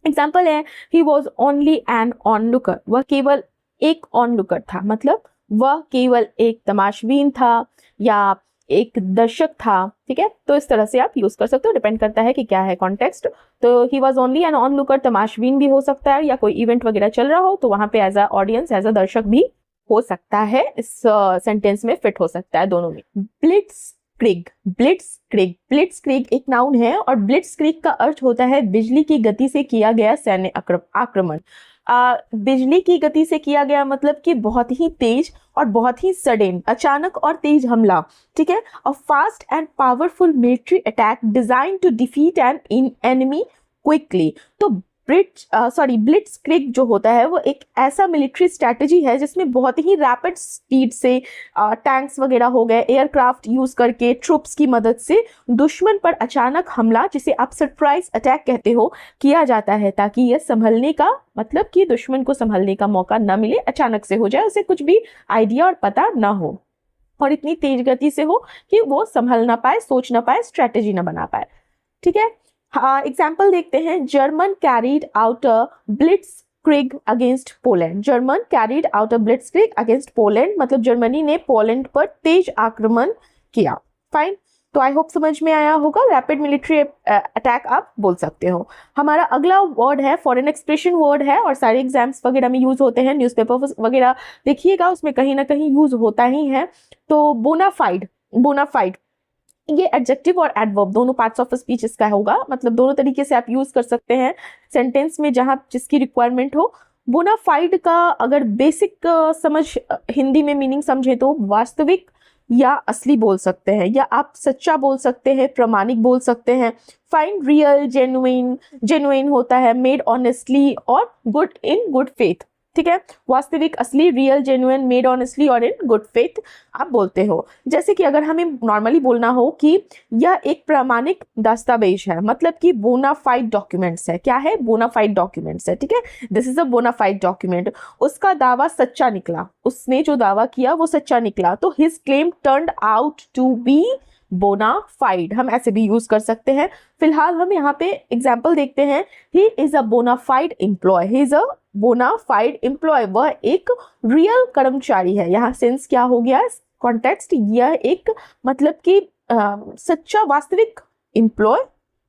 एग्जाम्पल है ही was only an on looker, वह केवल एक ऑन लुकर था, मतलब वह केवल एक तमाशबीन था या एक दर्शक था, ठीक है। तो इस तरह से आप यूज कर सकते हो, डिपेंड करता है कि क्या है कॉन्टेक्स्ट। तो he was only an onlooker तमाशबीन भी हो सकता है, या कोई इवेंट वगैरह चल रहा हो तो वहां पे as a audience, as a दर्शक भी हो सकता है, इस सेंटेंस में फिट हो सकता है दोनों में। ब्लिट्स क्रिग, ब्लिट्सक्रिग, ब्लिट्सक्रिग एक नाउन है और ब्लिट्सक्रिग का अर्थ होता है बिजली की गति से किया गया सैन्य आक्रमण। बिजली की गति से किया गया मतलब कि बहुत ही तेज और बहुत ही सडन, अचानक और तेज हमला, ठीक है। A fast and powerful military attack design to defeat an enemy quickly. तो ब्लिट्सक्रिग जो होता है वो एक ऐसा मिलिट्री स्ट्रैटेजी है जिसमें बहुत ही रैपिड स्पीड से टैंक्स वगैरह हो गए, एयरक्राफ्ट यूज करके, ट्रुप्स की मदद से दुश्मन पर अचानक हमला, जिसे आप सरप्राइज अटैक कहते हो, किया जाता है ताकि यह संभलने का मतलब कि दुश्मन को संभलने का मौका न मिले, अचानक से हो जाए, उसे कुछ भी आइडिया और पता ना हो और इतनी तेज गति से हो कि वो संभल ना पाए, सोच ना पाए, स्ट्रैटेजी ना बना पाए, ठीक है। एग्जाम्पल देखते हैं। German carried out a blitzkrieg against Poland. German carried out a blitzkrieg against Poland मतलब जर्मनी ने पोलैंड पर तेज आक्रमण किया। फाइन, तो आई होप समझ में आया होगा। रैपिड मिलिट्री अटैक आप बोल सकते हो। हमारा अगला वर्ड है, फॉरेन एक्सप्रेशन वर्ड है और सारे एग्जाम्स वगैरह में यूज होते हैं, न्यूज़पेपर वगैरह देखिएगा उसमें कहीं ना कहीं यूज होता ही है। तो बोनाफाइड, बोनाफाइड ये एडजेक्टिव और एडवर्ब दोनों पार्ट्स ऑफ स्पीच इसका होगा, मतलब दोनों तरीके से आप यूज कर सकते हैं सेंटेंस में जहां जिसकी रिक्वायरमेंट हो। बोनाफाइड का अगर बेसिक समझ हिंदी में मीनिंग समझे तो वास्तविक या असली बोल सकते हैं, या आप सच्चा बोल सकते हैं, प्रमाणिक बोल सकते हैं। फाइन, रियल, जेन्युइन, जेन्युइन होता है, मेड ऑनेस्टली और गुड इन गुड फेथ, ठीक है। वास्तविक, असली, रियल, जेन्युइन, मेड ऑनेस्टली और इन गुड फेथ आप बोलते हो। जैसे कि अगर हमें नॉर्मली बोलना हो कि यह एक प्रामाणिक दस्तावेज है, मतलब कि बोनाफाइड डॉक्यूमेंट्स है। क्या है? बोनाफाइड डॉक्यूमेंट्स है, ठीक है। This is a bona fide document. उसका दावा सच्चा निकला, उसने जो दावा किया वो सच्चा निकला, तो his claim turned out to be bona fide, हम ऐसे भी यूज कर सकते हैं। फिलहाल हम यहाँ पे एग्जाम्पल देखते हैं। He is a bona fide employee, he is a bona fide employee, वह एक रियल कर्मचारी है। यहाँ सेंस क्या हो गया, कॉन्टेक्स्ट, यह एक मतलब कि सच्चा वास्तविक एम्प्लॉय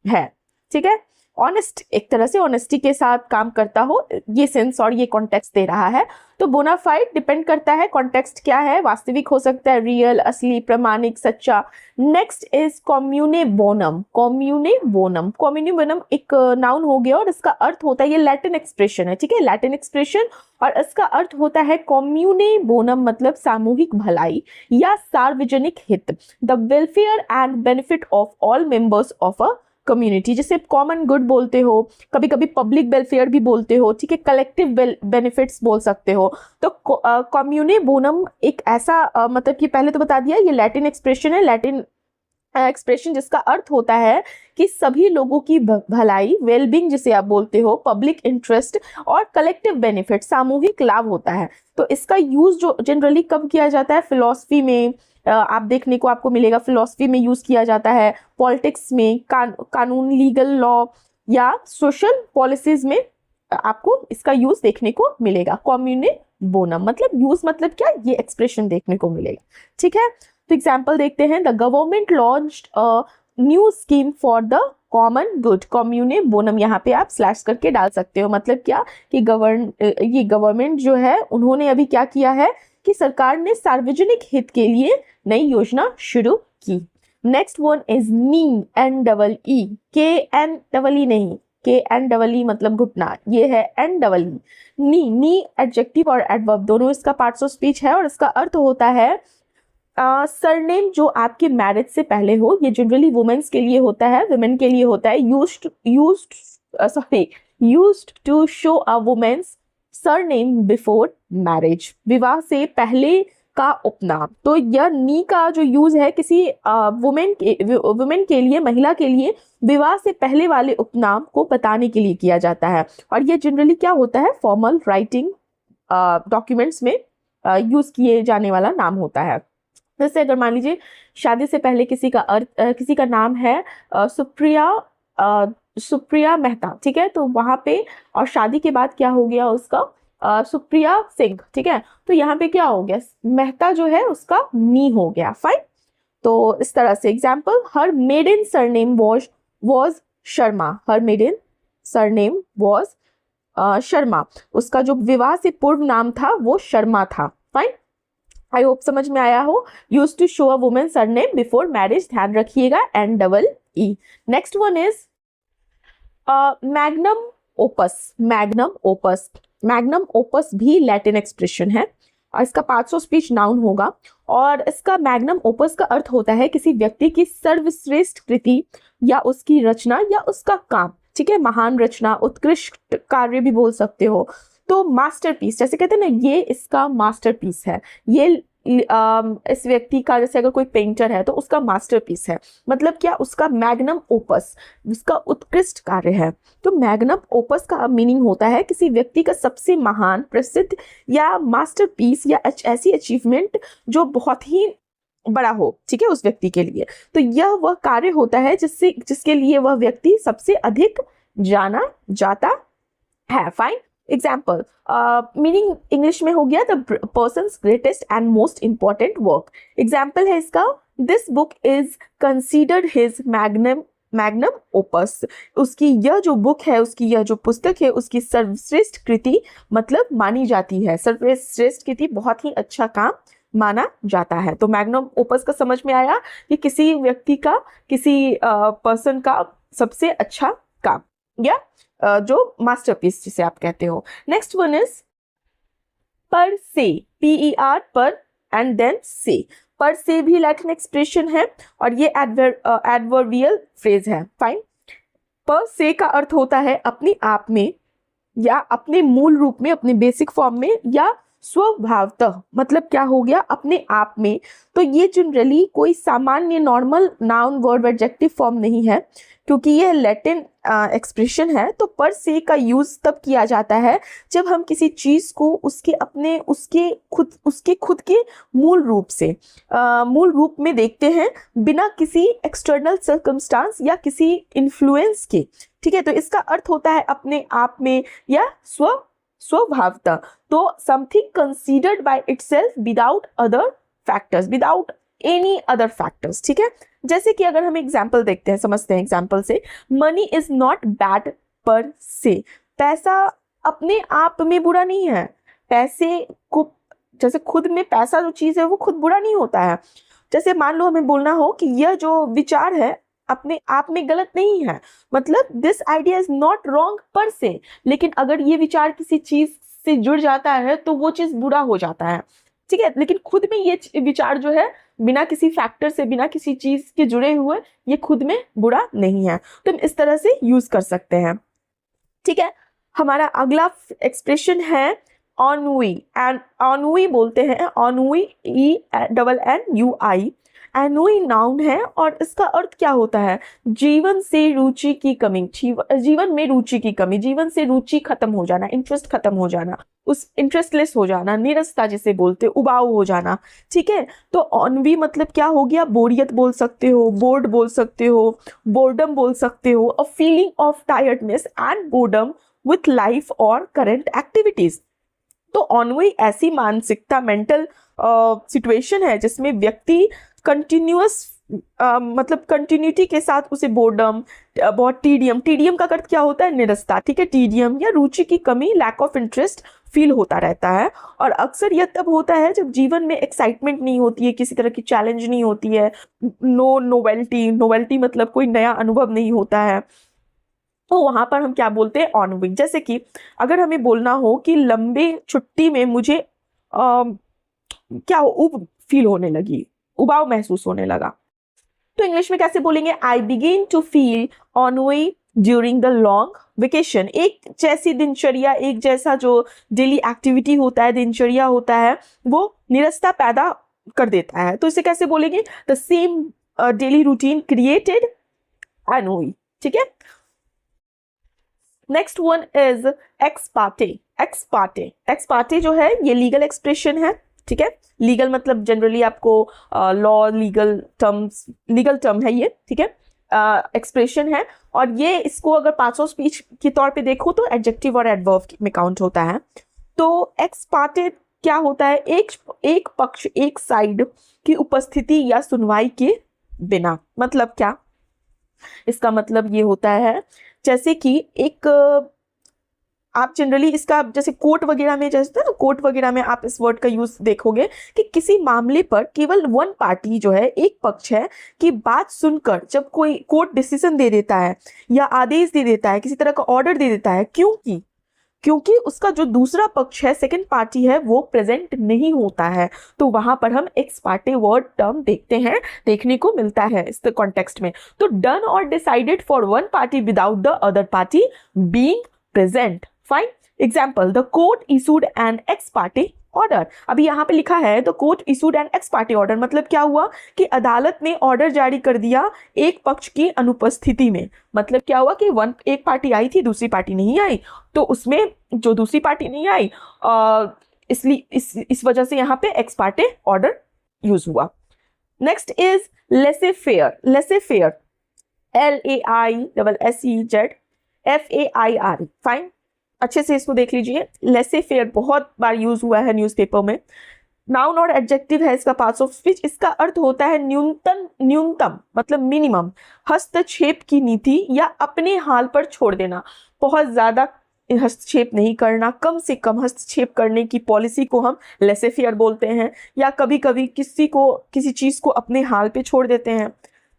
है, ठीक है। ऑनेस्ट, एक तरह से ऑनेस्टी के साथ काम करता हो, ये सेंस और ये कॉन्टेक्स्ट दे रहा है। तो बोनाफाइड डिपेंड करता है कॉन्टेक्स्ट क्या है, वास्तविक हो सकता है, रियल, असली, प्रमाणिक, सच्चा। Next is commune bonum. Commune bonum, commune bonum एक नाउन हो गया और इसका अर्थ होता है, ये लैटिन एक्सप्रेशन है, ठीक है, लैटिन एक्सप्रेशन, और इसका अर्थ होता है कॉम्यूने बोनम मतलब सामूहिक भलाई या सार्वजनिक हित, the welfare and benefit of all members of a community, जिसे कॉमन गुड बोलते हो, कभी कभी पब्लिक वेलफेयर भी बोलते हो, ठीक है, कलेक्टिव बेनिफिट्स बोल सकते हो। तो कम्यूने बोनम एक ऐसा मतलब कि पहले तो बता दिया ये लैटिन एक्सप्रेशन है, लैटिन एक्सप्रेशन जिसका अर्थ होता है कि सभी लोगों की भलाई, वेलबींग जिसे आप बोलते हो, पब्लिक इंटरेस्ट और कलेक्टिव बेनिफिट, सामूहिक लाभ होता है। तो इसका यूज जो जनरली कब किया जाता है, फिलॉसफी में आप देखने को आपको मिलेगा, फिलॉसफी में यूज किया जाता है, पॉलिटिक्स में, कानून, लीगल लॉ या सोशल पॉलिसीज में आपको इसका यूज देखने को मिलेगा। कॉम्यूने बोनम मतलब यूज मतलब क्या, ये एक्सप्रेशन देखने को मिलेगा, ठीक है। तो एग्जाम्पल देखते हैं। The government launched a new scheme for the common good. Commune bonum यहाँ पे आप स्लैश करके डाल सकते हो, मतलब क्या कि ये गवर्नमेंट जो है उन्होंने अभी क्या किया है कि सरकार ने सार्वजनिक हित के लिए नई योजना शुरू की। Next one is nee, N double E, K N double ई नहीं, के एन डबल ई मतलब घुटना, ये है एन डबल ई। नी, नी एडजेक्टिव और एडवर्ब दोनों इसका पार्ट्स ऑफ स्पीच है और इसका अर्थ होता है सरनेम जो आपके मैरिज से पहले हो। ये जनरली वुमेन्स के लिए होता है, वुमेन के लिए होता है। Used to show a women's surname before marriage, विवाह से पहले का उपनाम। तो यह नी का जो यूज है किसी वुमेन के लिए, महिला के लिए विवाह से पहले वाले उपनाम को बताने के लिए किया जाता है। और यह जनरली क्या होता है, फॉर्मल राइटिंग डॉक्यूमेंट्स में यूज किए जाने वाला नाम होता है। जैसे अगर मान लीजिए शादी से पहले किसी का नाम है सुप्रिया मेहता, ठीक है, तो वहां पे, और शादी के बाद क्या हो गया उसका सुप्रिया सिंह, ठीक है, तो यहाँ पे क्या हो गया, मेहता जो है उसका नी हो गया। फाइन, तो इस तरह से example, her maiden surname was Sharma, her maiden surname was Sharma, उसका जो विवाह से पूर्व नाम था वो शर्मा था। फाइन, आई होप समझ में आया हो। Use to show a women surname before marriage, ध्यान रखिएगा, NEE। Next one is magnum opus. Magnum opus, magnum opus भी लैटिन एक्सप्रेशन है और इसका पार्ट्स ऑफ स्पीच नाउन होगा और इसका मैग्नम ओपस का अर्थ होता है किसी व्यक्ति की सर्वश्रेष्ठ कृति या उसकी रचना या उसका काम, ठीक है, महान रचना, उत्कृष्ट कार्य भी बोल सकते हो। तो मास्टरपीस, जैसे कहते हैं ना, ये इसका मास्टरपीस है, ये इस व्यक्ति का, जैसे अगर कोई पेंटर है तो उसका मास्टरपीस है, मतलब क्या, उसका मैग्नम ओपस, उसका उत्कृष्ट कार्य है। तो मैग्नम ओपस का मीनिंग होता है किसी व्यक्ति का सबसे महान, प्रसिद्ध या मास्टरपीस या ऐसी अचीवमेंट जो बहुत ही बड़ा हो, ठीक है, उस व्यक्ति के लिए। तो यह वह कार्य होता है जिसके लिए वह व्यक्ति सबसे अधिक जाना जाता है। फाइन। एग्जाम्पल, मीनिंग इंग्लिश में हो गया the persons greatest and most important work. Example है इसका, this book is considered his magnum opus. उसकी यह जो बुक है, उसकी यह जो पुस्तक है, उसकी सर्वश्रेष्ठ कृति मतलब मानी जाती है, सर्वश्रेष्ठ कृति बहुत ही अच्छा काम माना जाता है। तो मैग्नम ओपस का समझ में आया कि किसी व्यक्ति का, किसी पर्सन का सबसे अच्छा काम या जो मास्टरपीस जिसे आप कहते हो। नेक्स्ट वन इज पर से, PER, पर एंड देन से। पर से भी लैटिन एक्सप्रेशन है और ये एडवर्बियल फ्रेज है। फाइन। पर से का अर्थ होता है अपने आप में या अपने मूल रूप में, अपने बेसिक फॉर्म में या स्वभावतः, मतलब क्या हो गया, अपने आप में। तो ये जनरली कोई सामान्य normal noun verb adjective form नहीं है क्योंकि ये लैटिन एक्सप्रेशन है। तो पर से का यूज तब किया जाता है जब हम किसी चीज को उसके खुद के मूल रूप में देखते हैं, बिना किसी एक्सटर्नल सर्कमस्टांस या किसी इन्फ्लुएंस के, ठीक है। तो इसका अर्थ होता है अपने आप में या स्वभावतः। तो something considered by itself without other factors, without any other factors, ठीक है। जैसे कि अगर हम एग्जाम्पल देखते हैं, समझते हैं एग्जाम्पल से, मनी इज नॉट बैड पर से। पैसा अपने आप में बुरा नहीं है, पैसे को, जैसे खुद में पैसा जो चीज है वो खुद बुरा नहीं होता है। जैसे मान लो हमें बोलना हो कि यह जो विचार है अपने आप में गलत नहीं है, मतलब this idea is not wrong पर से, लेकिन अगर ये विचार किसी चीज से जुड़ जाता है तो वो चीज बुरा हो जाता है, ठीक है। लेकिन खुद में ये विचार जो है बिना किसी फैक्टर से, बिना किसी चीज के जुड़े हुए, ये खुद में बुरा नहीं है। तो हम इस तरह से यूज कर सकते हैं, ठीक है। हमारा अगला एक्सप्रेशन है ऑनवी, एंड ऑनवी बोलते हैं, ऑनवी, ENNUI। एनोई नाउन है और इसका अर्थ क्या होता है, जीवन से रुचि की कमी, जीवन में रुचि की कमी, जीवन से रुचि खत्म हो जाना, इंटरेस्ट खत्म हो जाना, उस इंटरेस्टलेस हो जाना, निरस्ता जिसे बोलते, उबाऊ हो जाना, ठीक है। तो ऑनवी मतलब क्या हो गया, बोरियत बोल सकते हो, बोर्ड बोल सकते हो, बोर्डम बोल सकते हो, a feeling of tiredness and boredom with life और करंट एक्टिविटीज। तो ऑनवी ऐसी मानसिकता, मेंटल सिचुएशन है जिसमें व्यक्ति कंटिन्यूअस मतलब कंटिन्यूटी के साथ उसे बोर्डम, बहुत टीडियम का अर्थ क्या होता है, निरस्ता, ठीक है, टीडियम या रुचि की कमी, लैक ऑफ इंटरेस्ट फील होता रहता है। और अक्सर यह तब होता है जब जीवन में एक्साइटमेंट नहीं होती है, किसी तरह की चैलेंज नहीं होती है, नोवेल्टी मतलब कोई नया अनुभव नहीं होता है, तो वहां पर हम क्या बोलते हैं, ऑनवी। जैसे कि अगर हमें बोलना हो कि लंबे छुट्टी में मुझे क्या उब फील होने लगी, उबाऊ महसूस होने लगा, तो इंग्लिश में कैसे बोलेंगे, I begin to feel ennui during the long vacation. एक जैसी दिनचर्या, एक जैसा जो डेली एक्टिविटी होता है, दिनचर्या होता है, वो निरस्ता पैदा कर देता है। तो इसे कैसे बोलेंगे, the same daily routine created ennui, ठीक है। Next one is ex parte जो है ये लीगल एक्सप्रेशन है, ठीक है। लीगल मतलब जनरली आपको लॉ, लीगल टर्म है ये, ठीक है, एक्सप्रेशन है। और ये इसको अगर पार्ट्स ऑफ स्पीच के तौर पे देखो तो एडजेक्टिव और एडवर्ब में काउंट होता है। तो एक्स पार्टे क्या होता है, एक पक्ष, एक साइड की उपस्थिति या सुनवाई के बिना। मतलब क्या, इसका मतलब ये होता है जैसे कि एक आप जनरली इसका जैसे कोर्ट वगैरह में, जैसे ना कोर्ट वगैरह में आप इस वर्ड का यूज देखोगे कि किसी मामले पर केवल वन पार्टी जो है, एक पक्ष है, की बात सुनकर जब कोई कोर्ट डिसीजन दे देता है या आदेश दे देता है, किसी तरह का ऑर्डर दे देता है, क्योंकि उसका जो दूसरा पक्ष है, सेकंड पार्टी है, वो प्रेजेंट नहीं होता है, तो वहां पर हम एक्स पार्टे वर्ड टर्म देखने को मिलता है इस कॉन्टेक्स्ट में। तो डन और decided for one party without the other party being present. Fine. Example, the court issued N x party order. अभी यहाँ पे लिखा है the court issued N x party order, मतलब क्या हुआ कि अदालत ने ऑर्डर जारी कर दिया एक पक्ष की अनुपस्थिति में। मतलब क्या हुआ कि एक पार्टी आई थी, दूसरी पार्टी नहीं आई, तो उसमें जो दूसरी पार्टी नहीं आई इसलिए इस वजह से यहाँ पे एक्स पार्टी ऑर्डर यूज हुआ। नेक्स्ट इज लेसे फेयर। लेसे फेयर, LAISSEZFAIR। फाइन, अच्छे से इसको देख लीजिए। लेसे फेयर बहुत बार यूज हुआ है न्यूज़पेपर में। नाउन और एडजेक्टिव है इसका, पार्ट्स ऑफ स्पीच। इसका अर्थ होता है न्यूनतम मतलब मिनिमम, हस्तक्षेप की नीति या अपने हाल पर छोड़ देना। बहुत ज्यादा हस्तक्षेप नहीं करना, कम से कम हस्तक्षेप करने की पॉलिसी को हम लेसे फेयर बोलते हैं। या कभी कभी किसी चीज को अपने हाल पे छोड़ देते हैं,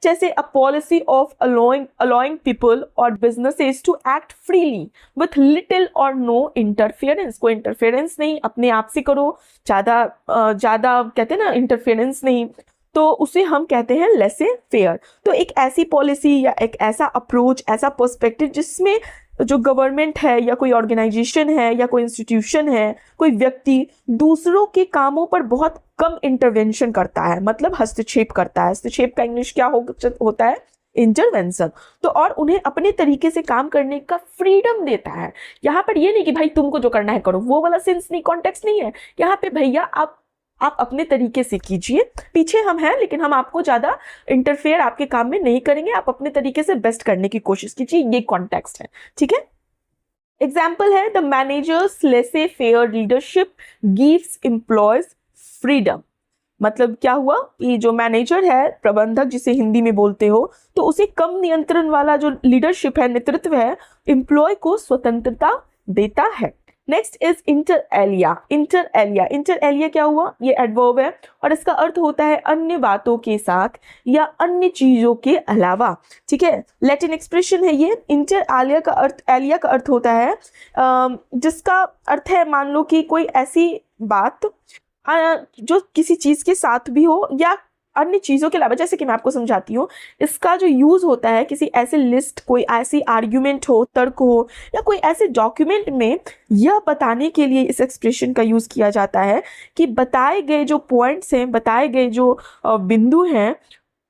जैसे a policy of allowing people और businesses to act freely with little or no interference। कोई इंटरफेरेंस नहीं, अपने आप से करो, ज्यादा कहते हैं ना इंटरफेरेंस नहीं, तो उसे हम कहते हैं लेसे फेयर। तो एक ऐसी पॉलिसी या एक ऐसा अप्रोच, ऐसा पर्सपेक्टिव जिसमें जो गवर्नमेंट है या कोई ऑर्गेनाइजेशन है या कोई इंस्टीट्यूशन है, कोई व्यक्ति दूसरों के कामों पर बहुत कम इंटरवेंशन करता है, मतलब हस्तक्षेप करता है। हस्तक्षेप का इंग्लिश क्या होता है? इंटरवेंशन। तो और उन्हें अपने तरीके से काम करने का फ्रीडम देता है। यहाँ पर ये नहीं कि भाई तुमको जो करना है करो, वो वाला सेंस नहीं, कॉन्टेक्स्ट नहीं है यहाँ पे। भैया आप अपने तरीके से कीजिए, पीछे हम हैं लेकिन हम आपको ज्यादा इंटरफेयर आपके काम में नहीं करेंगे, आप अपने तरीके से बेस्ट करने की कोशिश कीजिए, ये कॉन्टेक्स्ट है, ठीक है। एग्जाम्पल है द मैनेजर्स लेसे fair leadership gives employees freedom. मतलब क्या हुआ कि जो मैनेजर है, प्रबंधक जिसे हिंदी में बोलते हो, तो उसे कम नियंत्रण वाला जो लीडरशिप है, नेतृत्व है, एम्प्लॉय को स्वतंत्रता देता है। Next is inter alia. Inter alia क्या हुआ? ये एडवर्ब है और इसका अर्थ होता है अन्य बातों के साथ या अन्य चीजों के अलावा, ठीक है। लैटिन एक्सप्रेशन है ये। इंटर एलिया का अर्थ होता है जिसका अर्थ है, मान लो कि कोई ऐसी बात जो किसी चीज के साथ भी हो या अन्य चीजों के अलावा। जैसे कि मैं आपको समझाती हूँ, इसका जो यूज होता है किसी ऐसे लिस्ट, कोई ऐसी आर्ग्यूमेंट हो, तर्क हो या कोई ऐसे डॉक्यूमेंट में, यह बताने के लिए इस एक्सप्रेशन का यूज किया जाता है कि बताए गए जो पॉइंट्स हैं, बताए गए जो बिंदु हैं,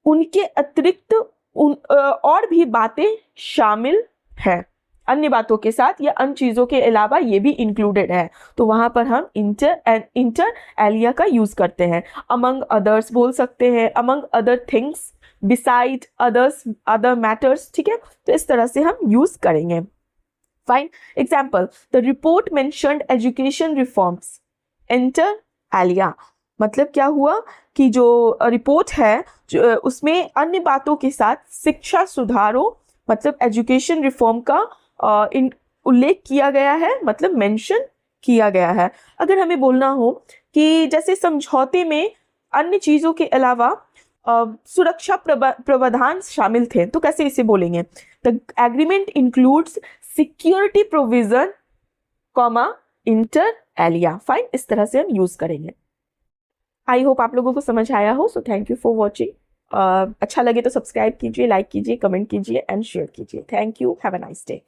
उनके अतिरिक्त और भी बातें शामिल है, अन्य बातों के साथ या अन्य चीजों के अलावा ये भी इंक्लूडेड है। तो वहां पर हम इंटर एलिया का यूज करते हैं। अमंग अदर्स बोल सकते हैं, among other things, beside other matters, ठीक है। तो इस तरह से हम यूज करेंगे। Fine. Example, the report mentioned education reforms, inter alia. मतलब क्या हुआ कि जो रिपोर्ट है उसमें अन्य बातों के साथ शिक्षा सुधारों, मतलब एजुकेशन रिफॉर्म का उल्लेख किया गया है, मतलब मेंशन किया गया है। अगर हमें बोलना हो कि जैसे समझौते में अन्य चीजों के अलावा सुरक्षा प्रावधान शामिल थे, तो कैसे इसे बोलेंगे? The agreement includes security provision comma inter alia. Fine, इस तरह से हम यूज करेंगे। आई होप आप लोगों को समझ आया हो। So thank you for watching. अच्छा लगे तो सब्सक्राइब कीजिए, लाइक कीजिए, कमेंट कीजिए एंड शेयर कीजिए। Thank you, have a nice day.